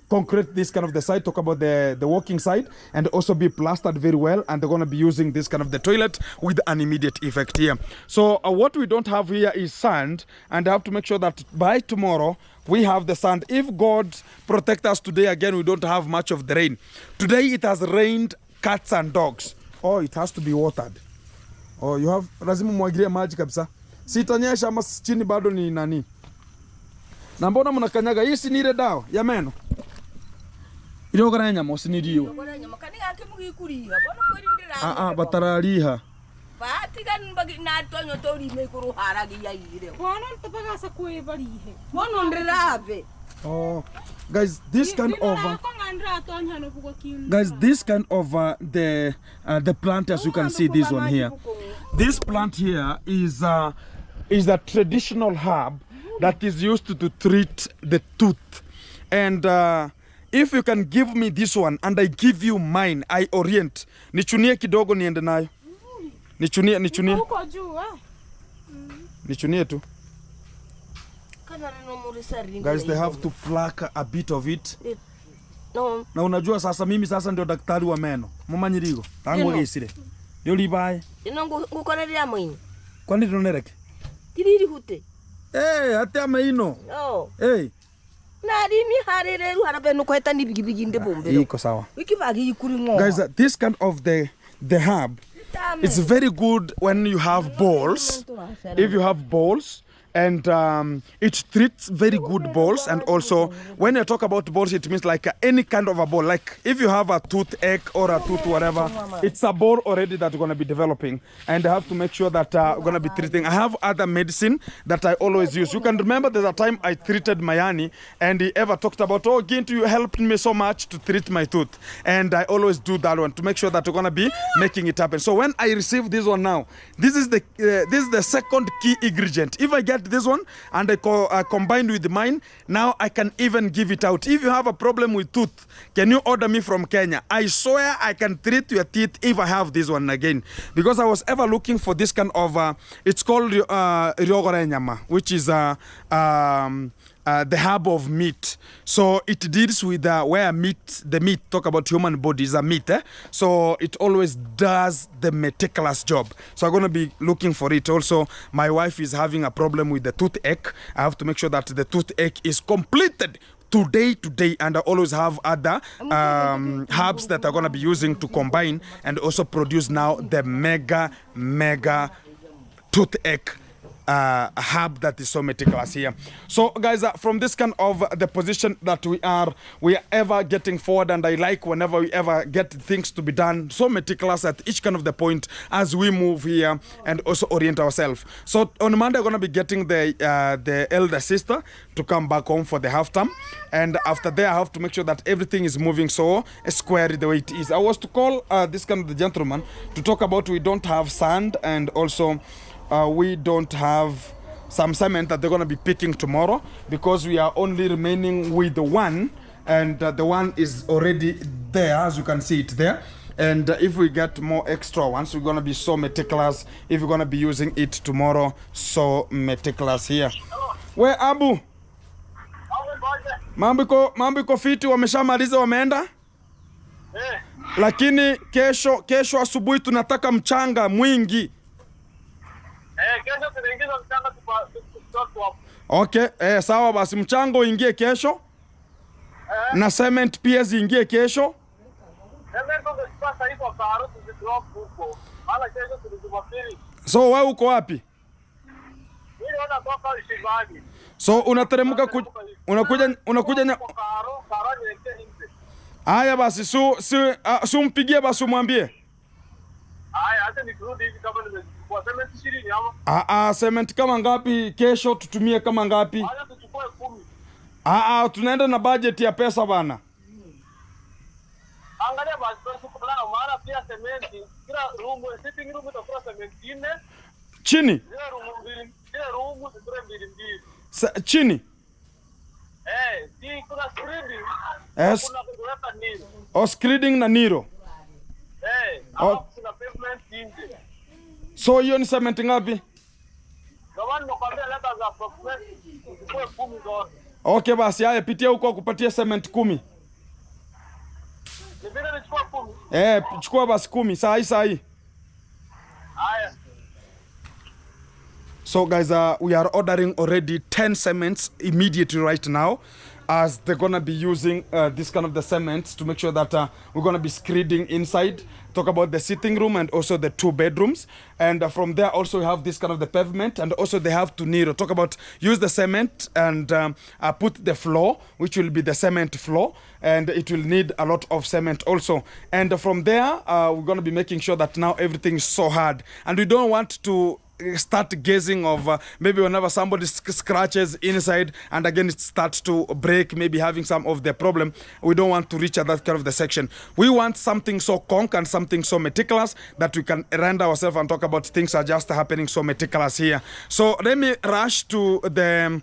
concrete this kind of the side. Talk about the walking side, and also be plastered very well. And they're going to be using this kind of the toilet with an immediate effect here. So what we don't have here is sand, and I have to make sure that by tomorrow we have the sand. If God protect us today again, we don't have much of the rain. Today it has rained cats and dogs. Oh, it has to be watered. Oh, you have lazima mwagilie maji kabisa. Sitanyesha ama chini bado ni nani. Na mbona mnakanyaga hii si ni ile dawa ya meno? Ile ogara nyama usinidiyo. Ogara nyama kani yake mugikuria. Bona kweli ndira. Bataraliha. Batigan bagi na tonyo tori me kuru haragia ile. Bona mpaga sa kuevalihe. Bona ndirave. Oh, guys, this kind of the plant, as you can see, this one here. This plant here is a traditional herb that is used to treat the tooth. And if you can give me this one and I give you mine, I orient. Nichunie kidogo niende nayo. Nichunie. Nichunie tu. Guys, they have to pluck a bit of it. No. Na unajua sasa mimi sasa ndio daktari wa meno. Mumanyirigo. Tangu gesire. Yo libaye. Ino ngukoneria mwini. Kwani tunereke? Tiriri hute. Hata maino. Oh. Na limi harereru harabe no kweta ni bigibigi nde bombe. Iko sawa. Wikibagi yikuri ngo. Guys, this kind of the herb, it's very good when you have balls. If you have balls, and it treats very good balls. And also when you talk about balls, it means like any kind of a ball. Like if you have a toothache or a tooth whatever, it's a ball already that's going to be developing, and I have to make sure that we're going to be treating. I have other medicine that I always use. You can remember there's a time I treated Mayani, and he ever talked about, oh Gintu, you helped me so much to treat my tooth, and I always do that one to make sure that we're going to be making it happen. So when I receive this one now, this is the second key ingredient. If I get this one and I combined with mine, now I can even give it out. If you have a problem with tooth, can you order me from Kenya? I swear I can treat your teeth if I have this one again, because I was ever looking for this kind of it's called ryogore nyama, which is the herb of meat. So it deals with where the meat, talk about human body, is a meat. So it always does the meticulous job. So I'm going to be looking for it. Also, my wife is having a problem with the toothache. I have to make sure that the toothache is completed today, and I always have other herbs that I'm going to be using to combine and also produce now the mega toothache herb that is so meticulous here. So guys, from this kind of the position that we are ever getting forward, and I like whenever we ever get things to be done so meticulous at each kind of the point as we move here and also orient ourselves. So on Monday I'm going to be getting the elder sister to come back home for the half term, and after that I have to make sure that everything is moving so square the way it is. I was to call this kind of the gentleman to talk about we don't have sand, and also we don't have some cement that they're going to be picking tomorrow, because we are only remaining with the one, and the one is already there, as you can see it there. And if we get more extra ones, we're going to be so meticulous if we're going to be using it tomorrow, so meticulous here. Where Abu? Mambo fiti, wameshamaliza wameenda? Lakini kesho asubuhi tunataka mchanga mwingi. Kesho tunaingiza mchanga hapo. Okay, sawa basi, mchanga uingie kesho. Na cement pia ziingie kesho. Cement ndio sasa hizo karo tuzidrop huko. Maana kesho tulizumapili. So wewe uko wapi? Mimi naona toka Shibani. So unateremka unakuja karo niweke nje. Haya basi, su mpigie basi umwambie. Haya acha nikirudi hivi kama nimechukua cement 20 ama. Cement kama ngapi kesho tutumie kama ngapi? Acha tuchukue 10. Tunaenda na budget ya pesa bana. Angalia basi pesa kwa maana pia cement kila room sitting room itakuwa cement 4. Chini? Kila room zitakuwa 2. Chini? Si kuna screening. Yes. Kuna kuweka nini? Screening na niro. Hapo kuna pavement nje. So hiyo ni cement ngapi? Jamani nakwambia leta za approximate kwa 10 zote. Okay basi haya pitia huko kupatia cement 10. Ni vile nichukua 10. Chukua basi 10 saa hii. Haya. So guys, we are ordering already 10 cements immediately right now, as they're gonna be using this kind of the cements to make sure that we're gonna be screeding inside. Talk about the sitting room and also the 2 bedrooms, and from there also we have this kind of the pavement, and also they have to Niro. Talk about use the cement and put the floor, which will be the cement floor, and it will need a lot of cement also. And from there we're gonna be making sure that now everything is so hard, and we don't want to start gazing of maybe whenever somebody scratches inside and again it starts to break, maybe having some of the problem. We don't want to reach at that kind of the section. We want something so conk and something so meticulous that we can render ourselves and talk about things are just happening so meticulous here. So let me rush to the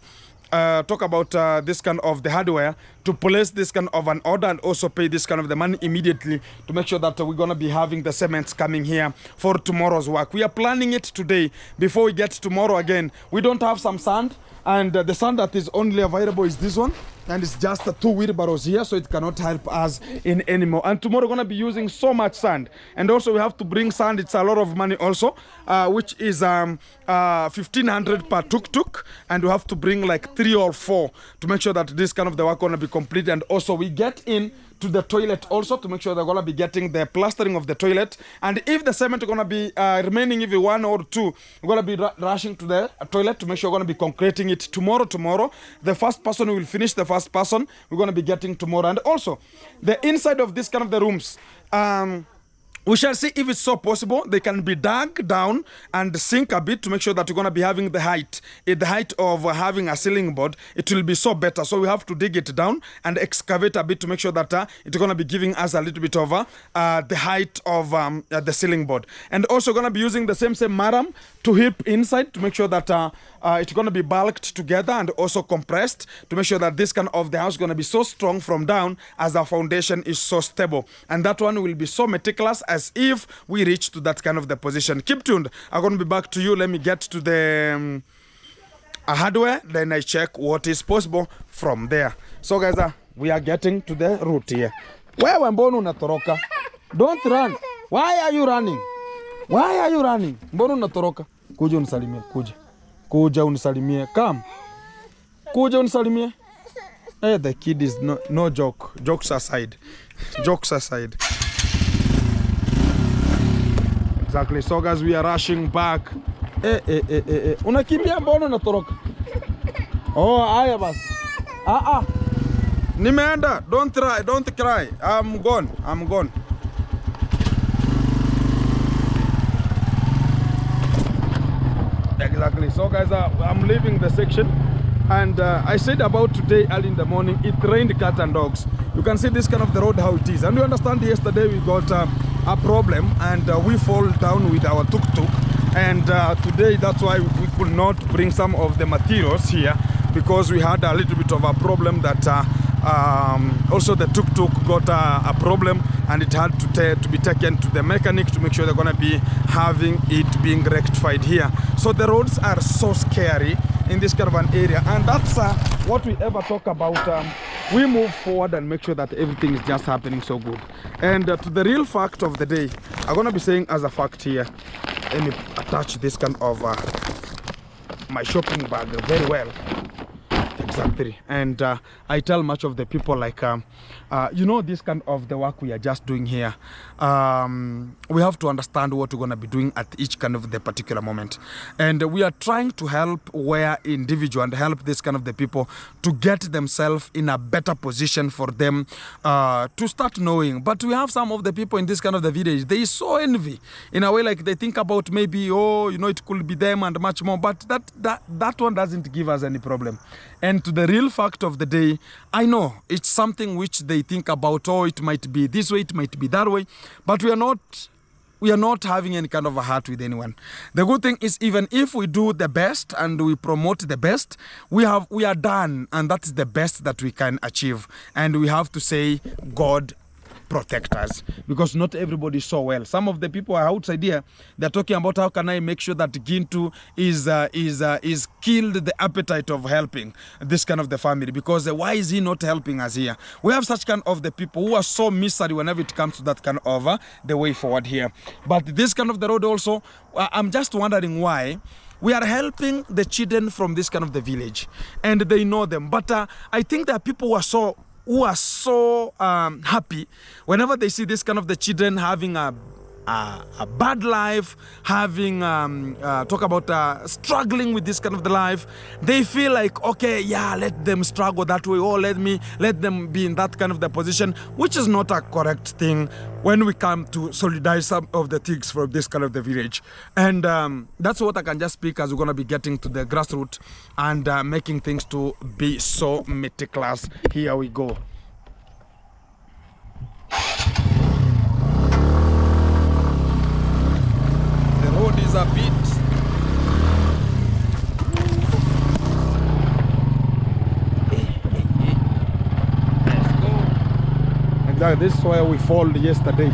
talk about this kind of the hardware to place this kind of an order and also pay this kind of the money immediately to make sure that we're going to be having the cements coming here for tomorrow's work. We are planning it today before we get tomorrow again. We don't have some sand, and the sand that is only available is this one, and it's just 2 wheelbarrows here, so it cannot help us in anymore. And tomorrow we're going to be using so much sand, and also we have to bring sand. It's a lot of money also, which is 1,500 per tuk-tuk, and we have to bring like 3 or 4 to make sure that this kind of the work going to be complete. And also we get in to the toilet also to make sure they're going to be getting the plastering of the toilet. And if the cement is going to be remaining even 1 or 2, we're going to be rushing to the toilet to make sure we're going to be concreting it tomorrow. The first person will finish the first person we're going to be getting tomorrow. And also the inside of this kind of the rooms, we shall see if it's so possible they can be dug down and sink a bit to make sure that we're going to be having the height of having a ceiling board. It will be so better, so we have to dig it down and excavate a bit to make sure that it's going to be giving us a little bit of the height of the ceiling board. And also going to be using the same maram to hip inside to make sure that it's going to be bulked together and also compressed to make sure that this kind of the house is going to be so strong from down as our foundation is so stable. And that one will be so meticulous as if we reach to that kind of the position. Keep tuned. I'm going to be back to you. Let me get to the hardware, then I check what is possible from there. So guys, we are getting to the route here. Wewe mbona unatoroka? Don't run. Why are you running? Why are you running? Mbona unatoroka? Kuja unisalimie, kuja unisalimie. Come. Kuja unisalimie. The kid is no joke. Jokes aside. Exactly. So guys, we are rushing back. Unakimbia mbona unatoroka? Haya basi. Nimeenda. Don't cry. I'm gone. Exactly. So guys, I'm leaving the section, and I said about today early in the morning it rained cat and dogs. You can see this kind of the road how it is, and you understand yesterday we got a problem and we fall down with our tuk-tuk, and today that's why we could not bring some of the materials here because we had a little bit of a problem that also the tuk-tuk got a problem, and it had to be taken to the mechanic to make sure they're going to be having it being rectified here. So the roads are so scary in this kind of an area, and that's what we ever talk about. We move forward and make sure that everything is just happening so good. And to the real fact of the day, I'm going to be saying as a fact here, let me attach this kind of my shopping bag very well. exactly. And I tell much of the people like, you know, this kind of the work we are just doing here, we have to understand what we're going to be doing at each kind of the particular moment. And we are trying to help where individual and help this kind of the people to get themselves in a better position for them to start knowing. But we have some of the people in this kind of the village, they so envy in a way, like they think about maybe, oh, you know, it could be them and much more, but that one doesn't give us any problem. And to the real fact of the day, I know it's something which they think about, oh, it might be this way, it might be that way, but we are not having any kind of a heart with anyone. The good thing is, even if we do the best and we promote the best, we are done, and that's the best that we can achieve. And we have to say, God protect us, because not everybody is so well. Some of the people are outside here, they're talking about how can I make sure that Gintu is killed the appetite of helping this kind of the family, because why is he not helping us here? We have such kind of the people who are so misery whenever it comes to that kind of the way forward here. But this kind of the road also, I'm just wondering why we are helping the children from this kind of the village, and they know them. But I think that people who are so happy whenever they see this kind of the children having a bad life, having talk about struggling with this kind of the life. They feel like, okay, yeah, let them struggle that way, or let them be in that kind of the position, which is not a correct thing when we come to solidarize some of the things from this kind of the village. And that's what I can just speak, as we're going to be getting to the grassroots and making things to be so meticulous. Here we go. Road is a bit let's go. Exactly, this is where we fall yesterday.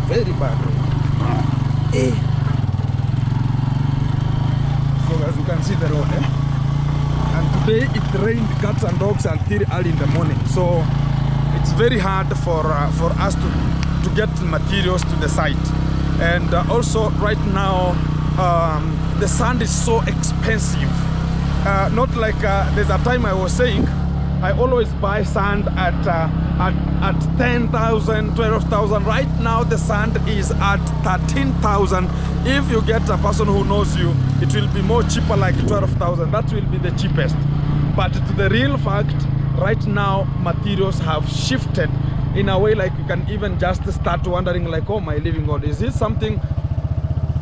Very bad road. So as you can see the road, and today it rained cats and dogs until early in the morning, so it's very hard for us to get materials to the site. And also right now the sand is so expensive, not like there's a time I was saying I always buy sand at 10,000, 12,000. Right now the sand is at 13,000. If you get a person who knows you, it will be more cheaper, like 12,000. That will be the cheapest. But to the real fact, right now materials have shifted in a way like you can even just start wondering like, oh my living God, is this something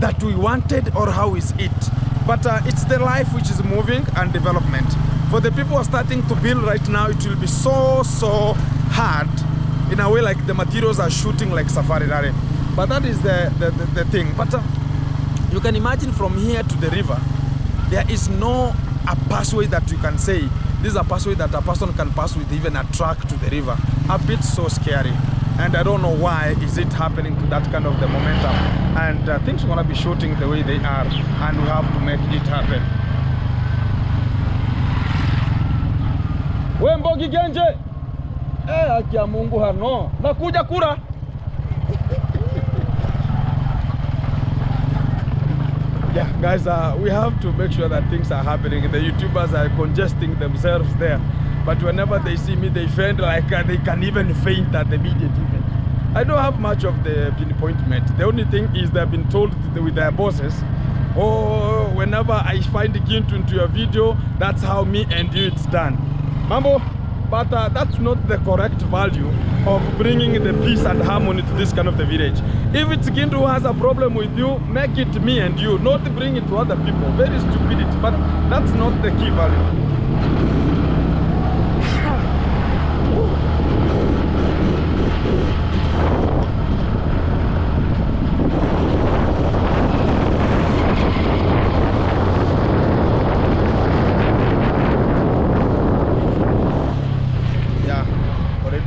that we wanted, or how is it? But it's the life which is moving and development. For the people who are starting to build right now, it will be so hard in a way like the materials are shooting like safari rally. But that is the thing. But you can imagine from here to the river, there is no a pathway that you can say this is a pathway that a person can pass with even a truck to the river. A bit so scary, and I don't know why is it happening to that kind of the momentum. And things are gonna be shooting the way they are, and we have to make it happen. We Mbogi Genje, haki ya Mungu hano, nakuja kura. Yeah, guys, we have to make sure that things are happening. The YouTubers are congesting themselves there, but whenever they see me, they feel like they can even faint at the immediate event. I don't have much of the pinpointment. The only thing is they've been told with their bosses, oh, whenever I find the Gintu into your video, that's how me and you it's done. Mambo, but that's not the correct value of bringing the peace and harmony to this kind of the village. If it's Gintu who has a problem with you, make it me and you, not bring it to other people. Very stupidity, but that's not the key value.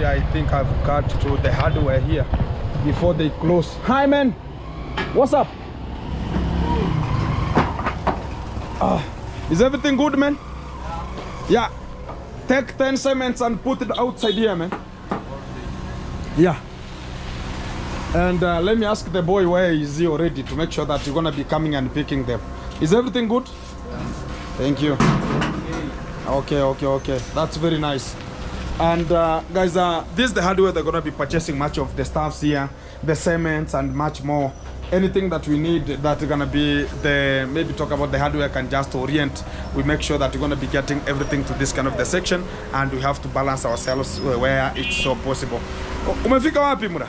I think I've got to the hardware here before they close. Hi man, what's up? Is everything good, man? Yeah, take 10 cements and put it outside here, man. Yeah, and let me ask the boy where is he already, to make sure that you're gonna be coming and picking them. Is everything good? Yeah. Thank you. Okay. That's very nice. And guys, this is the hardware they're gonna be purchasing much of the stuffs here, the cements and much more. Anything that we need that are gonna be the, maybe talk about the hardware can just orient. We make sure that we're gonna be getting everything to this kind of the section, and we have to balance ourselves where it's so possible. Umefika wapi muda?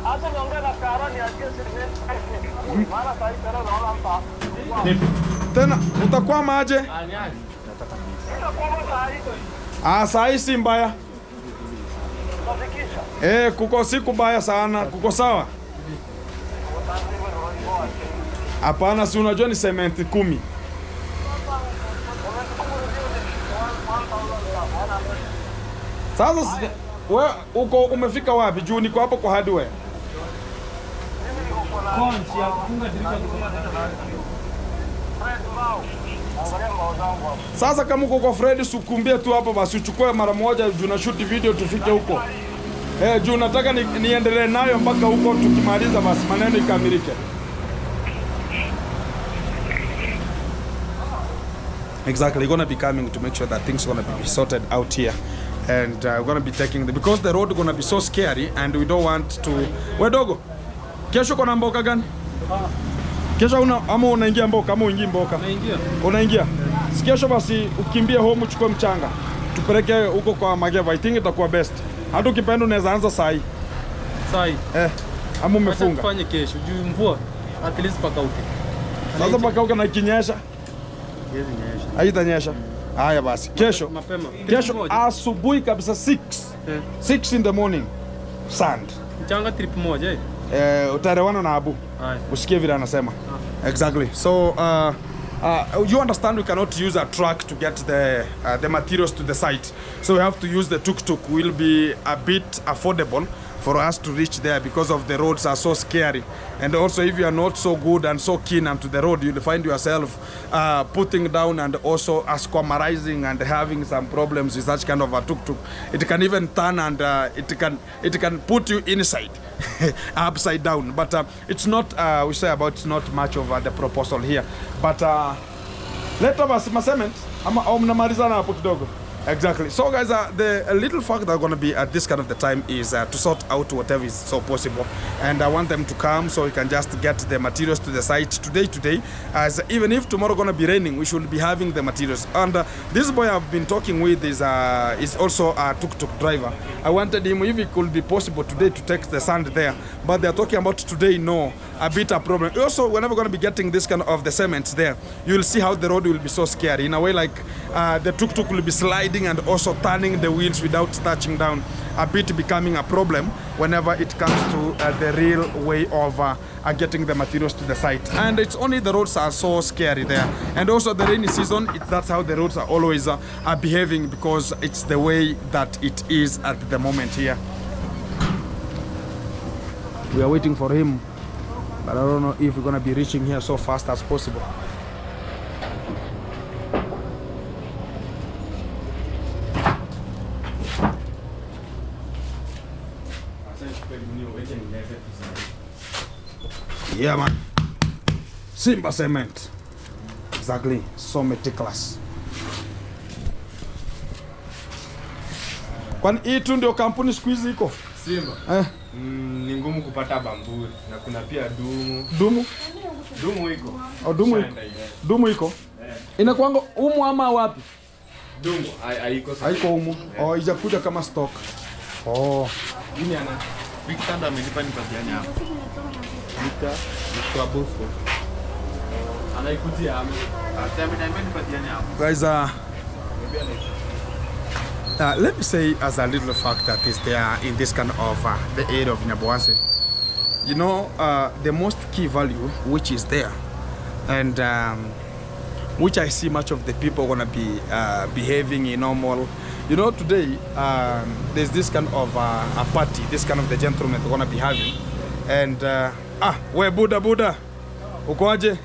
Acha niongee na Karo niachie siri. Maana sasa hivi naona mpa. Tena utakwama aje? Saa hii si mbaya. Kuko siku mbaya sana. Kuko sawa? Hapana, si unajua ni sementi 10. Sasa wewe uko umefika wapi? Juu niko hapo kwa hardware. Konchi ya kufunga dirisha. Sasa kama uko kwa Fred sukumbie tu hapo basi uchukue mara moja juu na shoot video tufike huko. Juu nataka niendelee nayo mpaka huko tukimaliza basi maneno ikamilike. Exactly, you're going to be coming to make sure that things are going to be sorted out here. And we're going to be taking because the road is going to be so scary and we don't want to. Where dogo? Kesho kuna mboka gani? Kesho unaingia mboka ama uingie mboka? Naingia. Unaingia? Kesho basi ukimbie home uchukue mchanga. Tupeleke huko kwa Mageva. I think itakuwa best. Hata ukipenda unaweza anza saa hii. Saa hii. Ama umefunga. Acha tufanye kesho juu mvua at least pakauke. Sasa pakauke na kinyesha. Yezi nyesha. Haitanyesha. Haya basi. Kesho. Mapema. Kesho asubuhi kabisa 6. 6 in the morning. Sand. Mchanga trip moja utaelewana na Abu. Usikie vile anasema. Exactly. So you understand we cannot use a truck to get the materials to the site. So we have to use the tuk-tuk. Will be a bit affordable for us to reach there because of the roads are so scary. And also if you are not so good and so keen onto the road, you'll find yourself putting down and also squamarizing and having some problems with such kind of a tuk-tuk. It can even turn and it can put you inside, upside down. But it's not, we say about it's not much of the proposal here. But let us cement. Mnamalizana hapo kidogo. Exactly. So guys, the little fact that are going to be at this kind of the time is to sort out whatever is so possible, and I want them to come so we can just get the materials to the site today, as even if tomorrow going to be raining, we should be having the materials. And this boy I've been talking with is also a tuk-tuk driver. I wanted him if it could be possible today to take the sand there, but they're talking about today, no, a bit a problem. Also, whenever we're going to be getting this kind of the cements there, you'll see how the road will be so scary in a way, like the tuk-tuk will be sliding and also turning the wheels without touching down, a bit becoming a problem whenever it comes to the real way of getting the materials to the site. And it's only the roads are so scary there, and also the rainy season, that's how the roads are always are behaving, because it's the way that it is at the moment here. We are waiting for him, but I don't know if we're gonna be reaching here so fast as possible. Yeah, man. Simba Cement. Exactly. So meticulous. Kwani hii tu ndio kampuni siku hizi iko? Simba. Ni ngumu kupata bamburi na kuna pia dumu. Dumu? Dumu iko. Oh, dumu iko. Dumu iko. Inakuanga umu ama wapi? Dumu haiko sasa. Haiko umu. Oh, ijakuja kama stock. Oh. Yini ana Big Thunder amenipa nipatiane hapo. Kwa Bosco. Anaikutia hapo. Asema niambie nipatiane hapo. Guys, let me say as a little fact that is there in this kind of the area of Nyabohanse. You know, the most key value which is there, and which I see much of the people gonna be behaving in normal. You know, today there's this kind of a party, this kind of the gentlemen they're gonna be having, and where Buddha, ukoaje?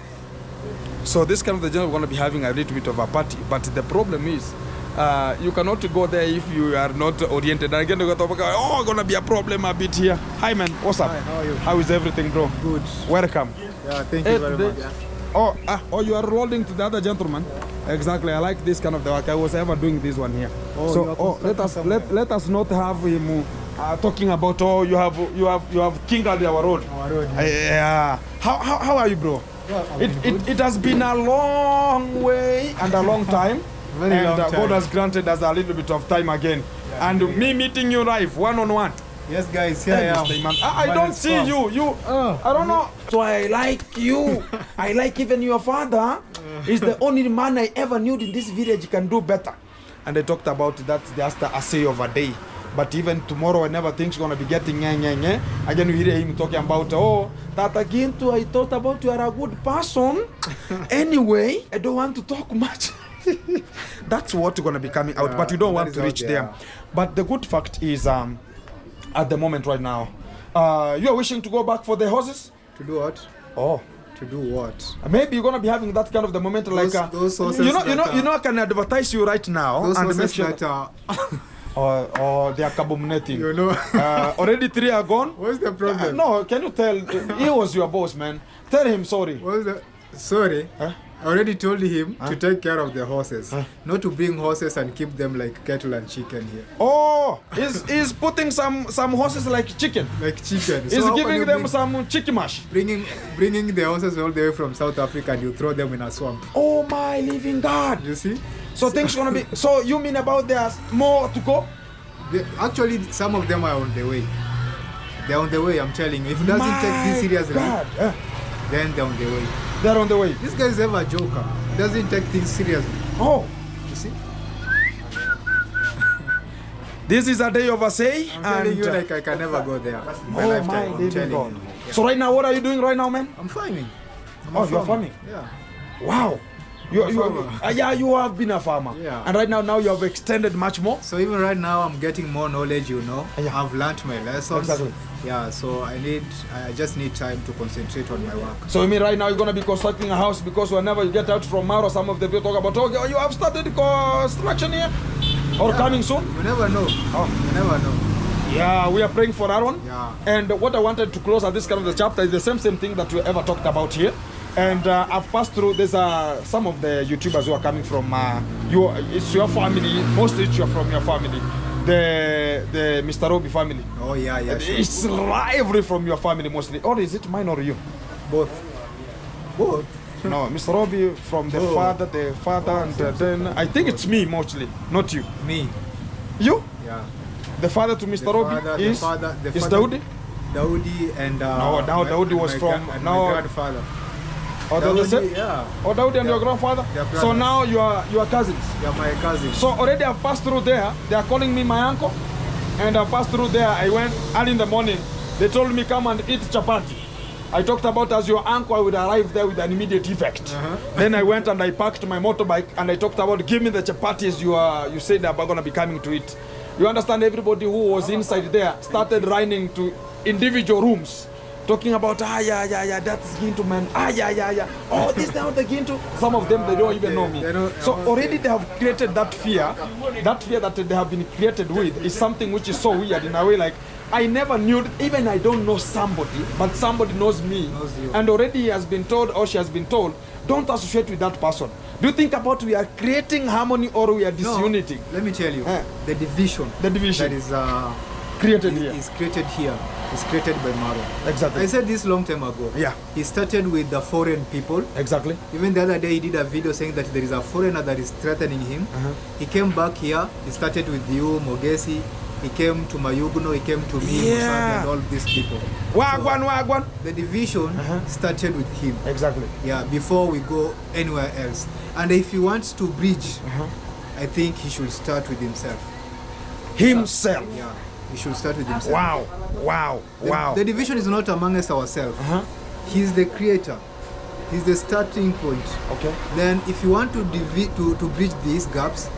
So this kind of the gentlemen are gonna be having a little bit of a party, but the problem is, you cannot go there if you are not oriented. And again, gonna be a problem a bit here. Hi man, what's up? Hi, how are you? How is everything, bro? Good. Welcome. Yeah, thank you very much. Oh, you are rolling to the other gentleman. Exactly. I like this kind of the work. I was ever doing this one here. Let us not have him talking about you have kingered our road. Yeah. How are you, bro? Yeah, it has been a long way and a long time. Very long time. God has granted us a little bit of time again. Yeah, and me meeting you live one-on-one. Yes, guys, here I am. Mr. Iman. I don't see you. I don't know. So I like you. I like even your father. He's the only man I ever knew in this village can do better. And they talked about that just a say of a day. But even tomorrow, whenever things gonna be getting again you hear him talking about, oh, that again too, I thought about you are a good person. Anyway, I don't want to talk much. That's what's gonna be coming out, but you don't want to reach there. But the good fact is, at the moment right now, you are wishing to go back for the horses? To do what? Oh. To do what? Maybe you're gonna be having that kind of the moment, like those horses you know, I can advertise you right now those and horses make sure that or they are carbonating. You know. Already 3 are gone. What's the problem? No, can you tell? He was your boss, man. Tell him sorry. What's the? Sorry. I already told him to take care of the horses, not to bring horses and keep them like cattle and chicken here. Oh, he's putting some horses like chicken. Like chicken. He's giving them some chicken mash. Bringing the horses all the way from South Africa and you throw them in a swamp. Oh my living God! You see? So things gonna be. So you mean about there's more to go? Actually, some of them are on the way. They're on the way. I'm telling you. If it doesn't take this seriously, then they're on the way. They're on the way. This guy is ever a joker. He doesn't take things seriously. Oh, you see? This is a day of a say. I'm telling you, like I can never go there. My lifetime. I'm telling you. Yeah. So right now, what are you doing right now, man? I'm farming. You're farming? Yeah. Wow. You have been a farmer. Yeah. And right now you have extended much more. So even right now, I'm getting more knowledge. You know, I've learned my lessons. Exactly. Yeah. So I just need time to concentrate on my work. So you mean right now you're gonna be constructing a house because whenever you get out from Maro, some of the people talk about, okay, you have started construction here, or coming soon? You never know. You never know. Yeah, we are praying for that one. Yeah. And what I wanted to close at this kind of the chapter is the same thing that we ever talked about here. And I've passed through, there's some of the YouTubers who are coming from it's your family, mostly it's from your family, the Mr. Robbie family. Oh yeah, sure. It's lively from your family mostly, or is it mine or you? Both. No, Mr. Robbie from the father, and then I think it's me mostly, not you. Me. You? Yeah. The father to Mr. Robbie is Daudi? Daudi and no, now Daudi was from my grandfather. Oh, Daudi, yeah. Oh, Daudi and your grandfather? So now you are cousins? Yeah, my cousins. So already I've passed through there. They are calling me my uncle. And I passed through there. I went early in the morning. They told me come and eat chapati. I talked about as your uncle, I would arrive there with an immediate effect. Then I went and I parked my motorbike and I talked about give me the chapatis you said they are going to be coming to eat. You understand, everybody who was inside there started running to individual rooms. Talking about, that's Gintu, man. Oh, this now the Gintu. Some of them, they don't even know me. So already they have created that fear. That fear that they have been created with is something which is so weird in a way. Like, I never knew, even I don't know somebody, but somebody knows me. And already he has been told, or she has been told, don't associate with that person. Do you think about we are creating harmony or we are disuniting? No, let me tell you, the division. The division. That is created here. Is created here. Is created by Maro. Exactly. I said this long time ago. Yeah. He started with the foreign people. Exactly. Even the other day he did a video saying that there is a foreigner that is threatening him. He came back here. He started with you, Mogesi. He came to Mayugno. He came to me, and all these people. Wagwan. The division started with him. Exactly. Yeah. Before we go anywhere else. And if he wants to bridge, I think he should start with himself. Himself. Yeah. He should start with himself. Wow. The division is not among us ourselves. He's the creator. He's the starting point. Okay. Then if you want to bridge these gaps,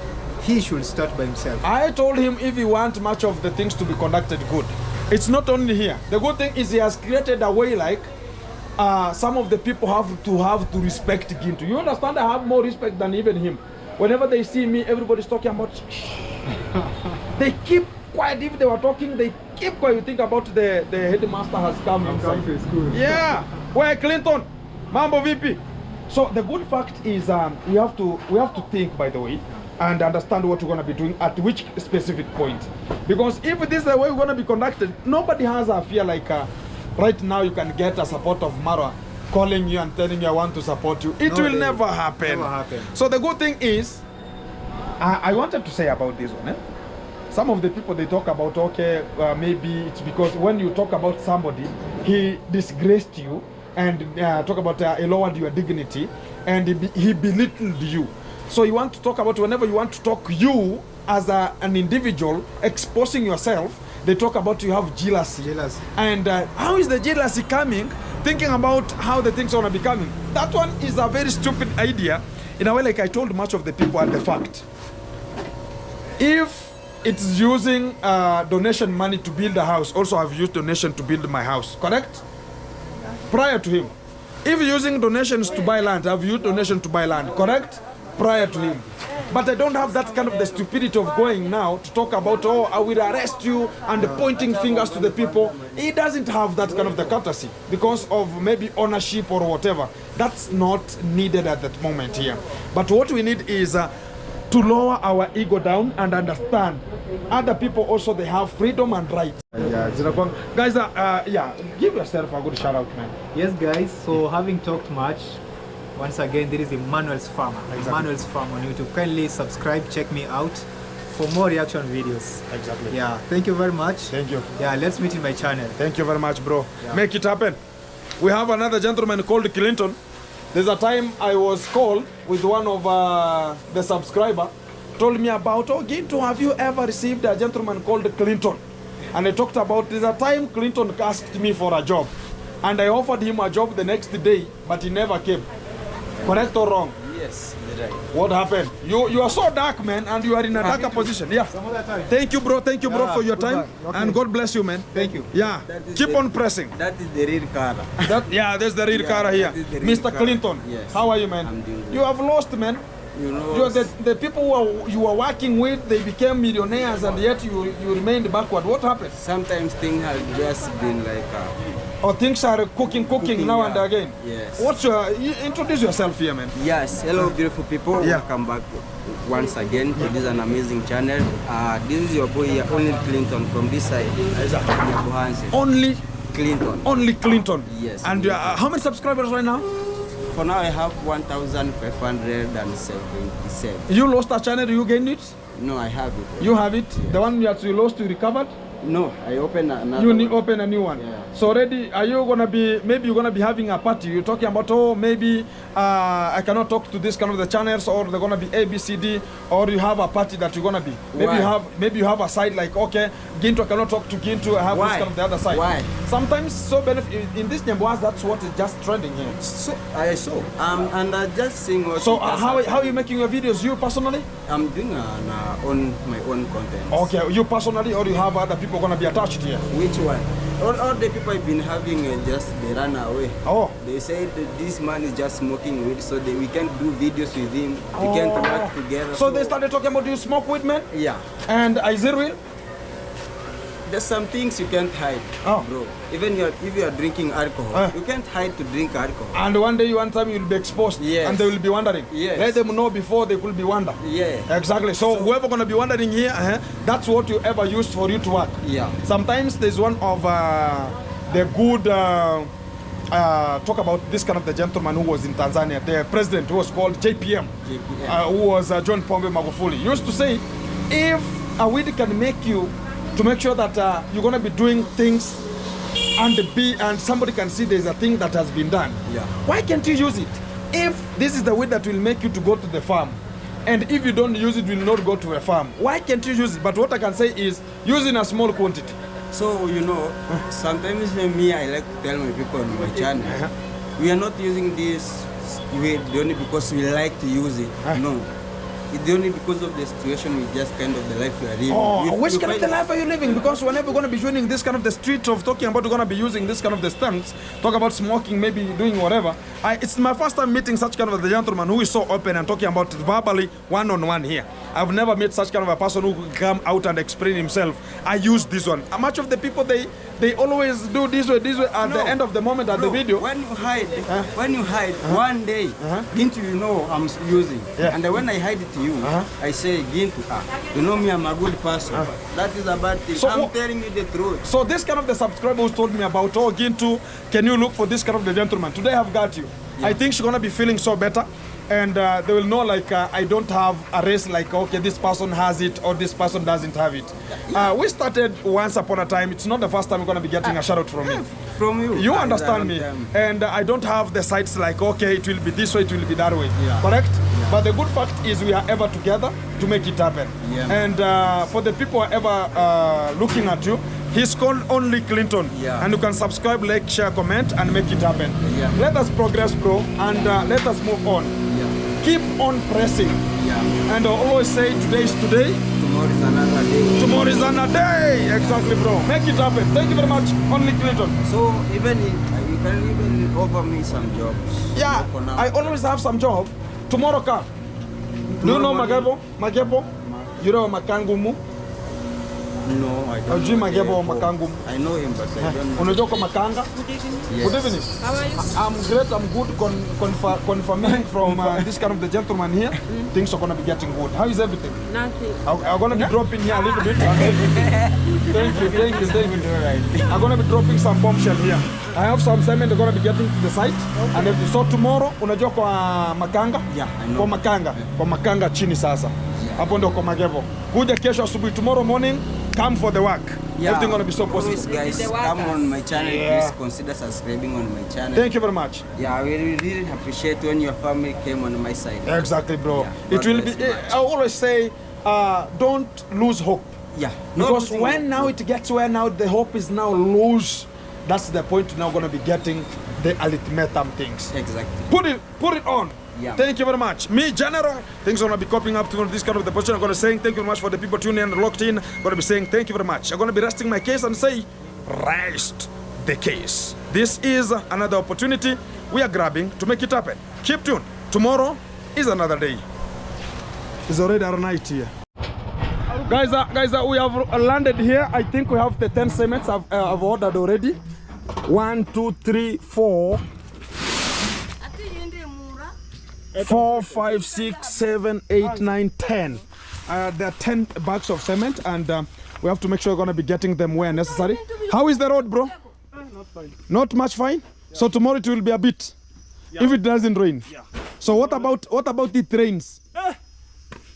he should start by himself. I told him if he wants much of the things to be conducted good, it's not only here. The good thing is he has created a way like some of the people have to respect Gintu. You understand? I have more respect than even him. Whenever they see me, everybody's talking about. They keep quiet. If they were talking, they keep quiet. You think about the headmaster has come inside. To school. Yeah. Where Clinton? Mambo VP. So the good fact is we have to think, by the way, and understand what we're going to be doing at which specific point. Because if this is the way we're going to be conducted, nobody has a fear like right now you can get a support of Marwa calling you and telling you I want to support you. It will never happen. Never happen. So the good thing is, I wanted to say about this one. Some of the people they talk about, okay, maybe it's because when you talk about somebody, he disgraced you and talk about he lowered your dignity and he belittled you. So you want to talk about whenever you want to talk you as an individual exposing yourself, they talk about you have jealousy. Jealousy. And how is the jealousy coming? Thinking about how the things are going to be coming. That one is a very stupid idea. In a way, like I told much of the people at the fact. If it's using donation money to build a house, also I've used donation to build my house, correct? Prior to him. If using donations to buy land, I've used donation to buy land, correct? Prior to him. But I don't have that kind of the stupidity of going now to talk about, oh, I will arrest you and pointing fingers to the people. He doesn't have that kind of the courtesy because of maybe ownership or whatever. That's not needed at that moment here. But what we need is to lower our ego down and understand other people also, they have freedom and rights. Yeah, guys, yeah, give yourself a good shout out, man. Yes, guys. So having talked much, once again, there is Emmanuel's Farm. Exactly. Emmanuel's Farm on YouTube. Kindly subscribe, check me out for more reaction videos. Exactly. Yeah, thank you very much. Thank you. Yeah, let's meet in my channel. Thank you very much, bro. Yeah. Make it happen. We have another gentleman called Clinton. There's a time I was called with one of the subscriber, told me about, oh, Ginto, have you ever received a gentleman called Clinton? And I talked about, there's a time Clinton asked me for a job. And I offered him a job the next day, but he never came. Correct or wrong? Yes, right. What happened? You are so dark, man, and you are in a darker position. Yeah. Some other time. Thank you, bro. Thank you, bro, for your time. Okay. And God bless you, man. Thank you. Yeah. Keep on pressing. That is the real car. Yeah, there's the real Kara here. that is the real Mr. Kara. Clinton. Yes. How are you, man? I'm doing good. You have lost, man. You know, You are the people who you were working with, they became millionaires, and yet you remained backward. What happened? sometimes things have just been like Or things are cooking now yeah. and again. Yes. What's your? Introduce yourself here, man. yes. Hello, beautiful people. Yeah. Welcome back once again to this an amazing channel. This is your boy here, only Clinton from this side. Johansson. Only Clinton. Yes. And how many subscribers right now? For now, I have 1,577. You lost a channel, you gained it? No, I have it. You have it? The one that you lost, you recovered? No, I opened another. You one. open a new one. Yeah. So already, are you gonna be? Maybe you're gonna be having a party. You're talking about, oh, maybe I cannot talk to this kind of the channels, or they're gonna be A, B, C, D, or you have a party that you're gonna be. Maybe Why? you have a side like, okay, Ginto, I cannot talk to Ginto. I have Why? this kind of the other side. Why? Sometimes so benefit in this Nyambwas, that's what is just trending here. So I saw. And I just seeing what. So just how are happened. you making your videos? You personally? I'm doing my own content. Okay, you personally, or you have other people gonna be attached here? Which one? All the people I've been having just they run away. Oh. They say that this man is just smoking weed, so we can't do videos with him. We can't work together. So they started talking about you smoke weed, man? Yeah. And is it real? There's some things you can't hide, Oh. bro. Even if you are drinking alcohol, you can't hide to drink alcohol. And one day, one time, you'll be exposed. Yes. And they will be wondering. Yes. Let them know before they could be wonder. Yeah. Exactly. So whoever gonna be wondering here, that's what you ever used for you to work. Yeah. Sometimes there's one of the good talk about this kind of the gentleman who was in Tanzania, the president who was called JPM, who was John Pombe Magufuli. Used to say, if a weed can make you to make sure that you're gonna be doing things and somebody can see there's a thing that has been done. Yeah. Why can't you use it? If this is the way that will make you to go to the farm, and if you don't use it, will not go to a farm. Why can't you use it? But what I can say is use in a small quantity. So you know, sometimes when me, I like to tell my people on my channel, we are not using this weed only because we like to use it. No. It's only because of the situation, we just kind of the life we are living. Oh, We- which we kind of find- the life are you living? Because whenever we're going to be joining this kind of the street of talking about, we're going to be using this kind of the stunts, talk about smoking, maybe doing whatever. It's my first time meeting such kind of the gentleman who is so open and talking about verbally one-on-one here. I've never met such kind of a person who could come out and explain himself. I use this one. Much of the people, they always do this way at the end of the moment at the video. When you hide, one day, Gintu, you know I'm using. Yeah. And when I hide it to you, I say, Gintu, you know me, I'm a good person. That is a bad thing. So I'm what- telling you the truth. So this kind of the subscribers told me about, oh, Gintu, can you look for this kind of the gentleman? Today I've got you. I think she's gonna be feeling so better. And they will know like I don't have a race like, okay, this person has it or this person doesn't have it. We started once upon a time. It's not the first time we're gonna be getting a shout out from me. From you. You That is a understand long me? time. And I don't have the sites like, okay, it will be this way, it will be that way. Yeah. Correct? But the good fact is we are ever together to make it happen. Yeah. And for the people who are ever looking at you, he's called Only Clinton. Yeah. And you can subscribe, like, share, comment, and make it happen. Yeah. Let us progress, bro, and let us move on. Yeah. Keep on pressing. Yeah. And I always say today is today, Tomorrow is another day. tomorrow is another day. Exactly, bro. Make it happen. Thank you very much, Only Clinton. So even you can even offer me some jobs. Yeah, For now. I always have some job. Tomorrow come. Do you know Tomorrow Magebo? You know Makangumu? No, I don't. Aujui know Magebo the- Makangumu? I know him, but I don't know. Unajua kwa Makanga? Yes. Good evening. How are you? I'm great. I'm good. Confirming from this kind of the gentleman here. Things are gonna be getting good. How is everything? Nothing. I'm gonna be dropping here a little bit. Thank you. I'm gonna be dropping some bombshell here. I have some cement they're gonna be getting to the site. And if so tomorrow, unajua kwa Makanga? Yeah, I know. Kwa Makanga. Kwa Makanga chini sasa. Hapo ndo kwa Magevo. Kuja kesho asubuhi, tomorrow morning, come for the work. Yeah. Everything gonna be so Always, possible. guys, come on my channel. Yeah. Please consider subscribing on my channel. Thank you very much. Yeah, I really appreciate when your family came on my side. Exactly, bro. Yeah, It will God be. bless you much. I always say, don't lose hope. Yeah. Because losing when hope. now it gets where now the hope is now loose, that's the point now gonna be getting the ultimatum things. Exactly. Put it on. Yeah. Thank you very much. Me, General, things are gonna be copying up to this kind of the position. I'm gonna say thank you very much for the people tuning in and locked in. I'm gonna be saying thank you very much. I'm gonna be resting my case and say, rest the case. This is another opportunity we are grabbing to make it happen. Keep tuned. Tomorrow is another day. It's already our night here. Guys, we have landed here. I think we have the 10 cements I've ordered already. 1, 2, 3, 4. 4, 5, 6, 7, 8, 9, 10. There are 10 bags of cement, and we have to make sure we're going to be getting them where necessary. How is the road, bro? Not fine. Not much fine? Yeah. So tomorrow it will be a bit, if it doesn't rain. Yeah. So what about it rains?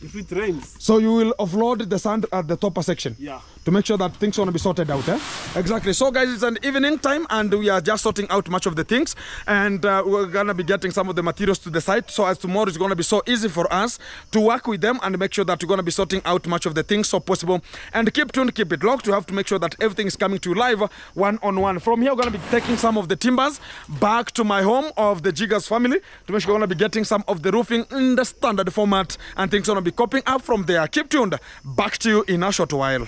If it rains. So you will offload the sand at the topper section? Yeah. To make sure that things are going to be sorted out, eh? Exactly. So guys, it's an evening time and we are just sorting out much of the things, and we're going to be getting some of the materials to the site, so as tomorrow is going to be so easy for us to work with them and make sure that we're going to be sorting out much of the things so possible. And keep tuned, keep it locked. You have to make sure that everything is coming to you live one-on-one. From here, we're going to be taking some of the timbers back to my home of the Jiggers family to make sure we're going to be getting some of the roofing in the standard format, and things are going to be copying up from there. Keep tuned. Back to you in a short while.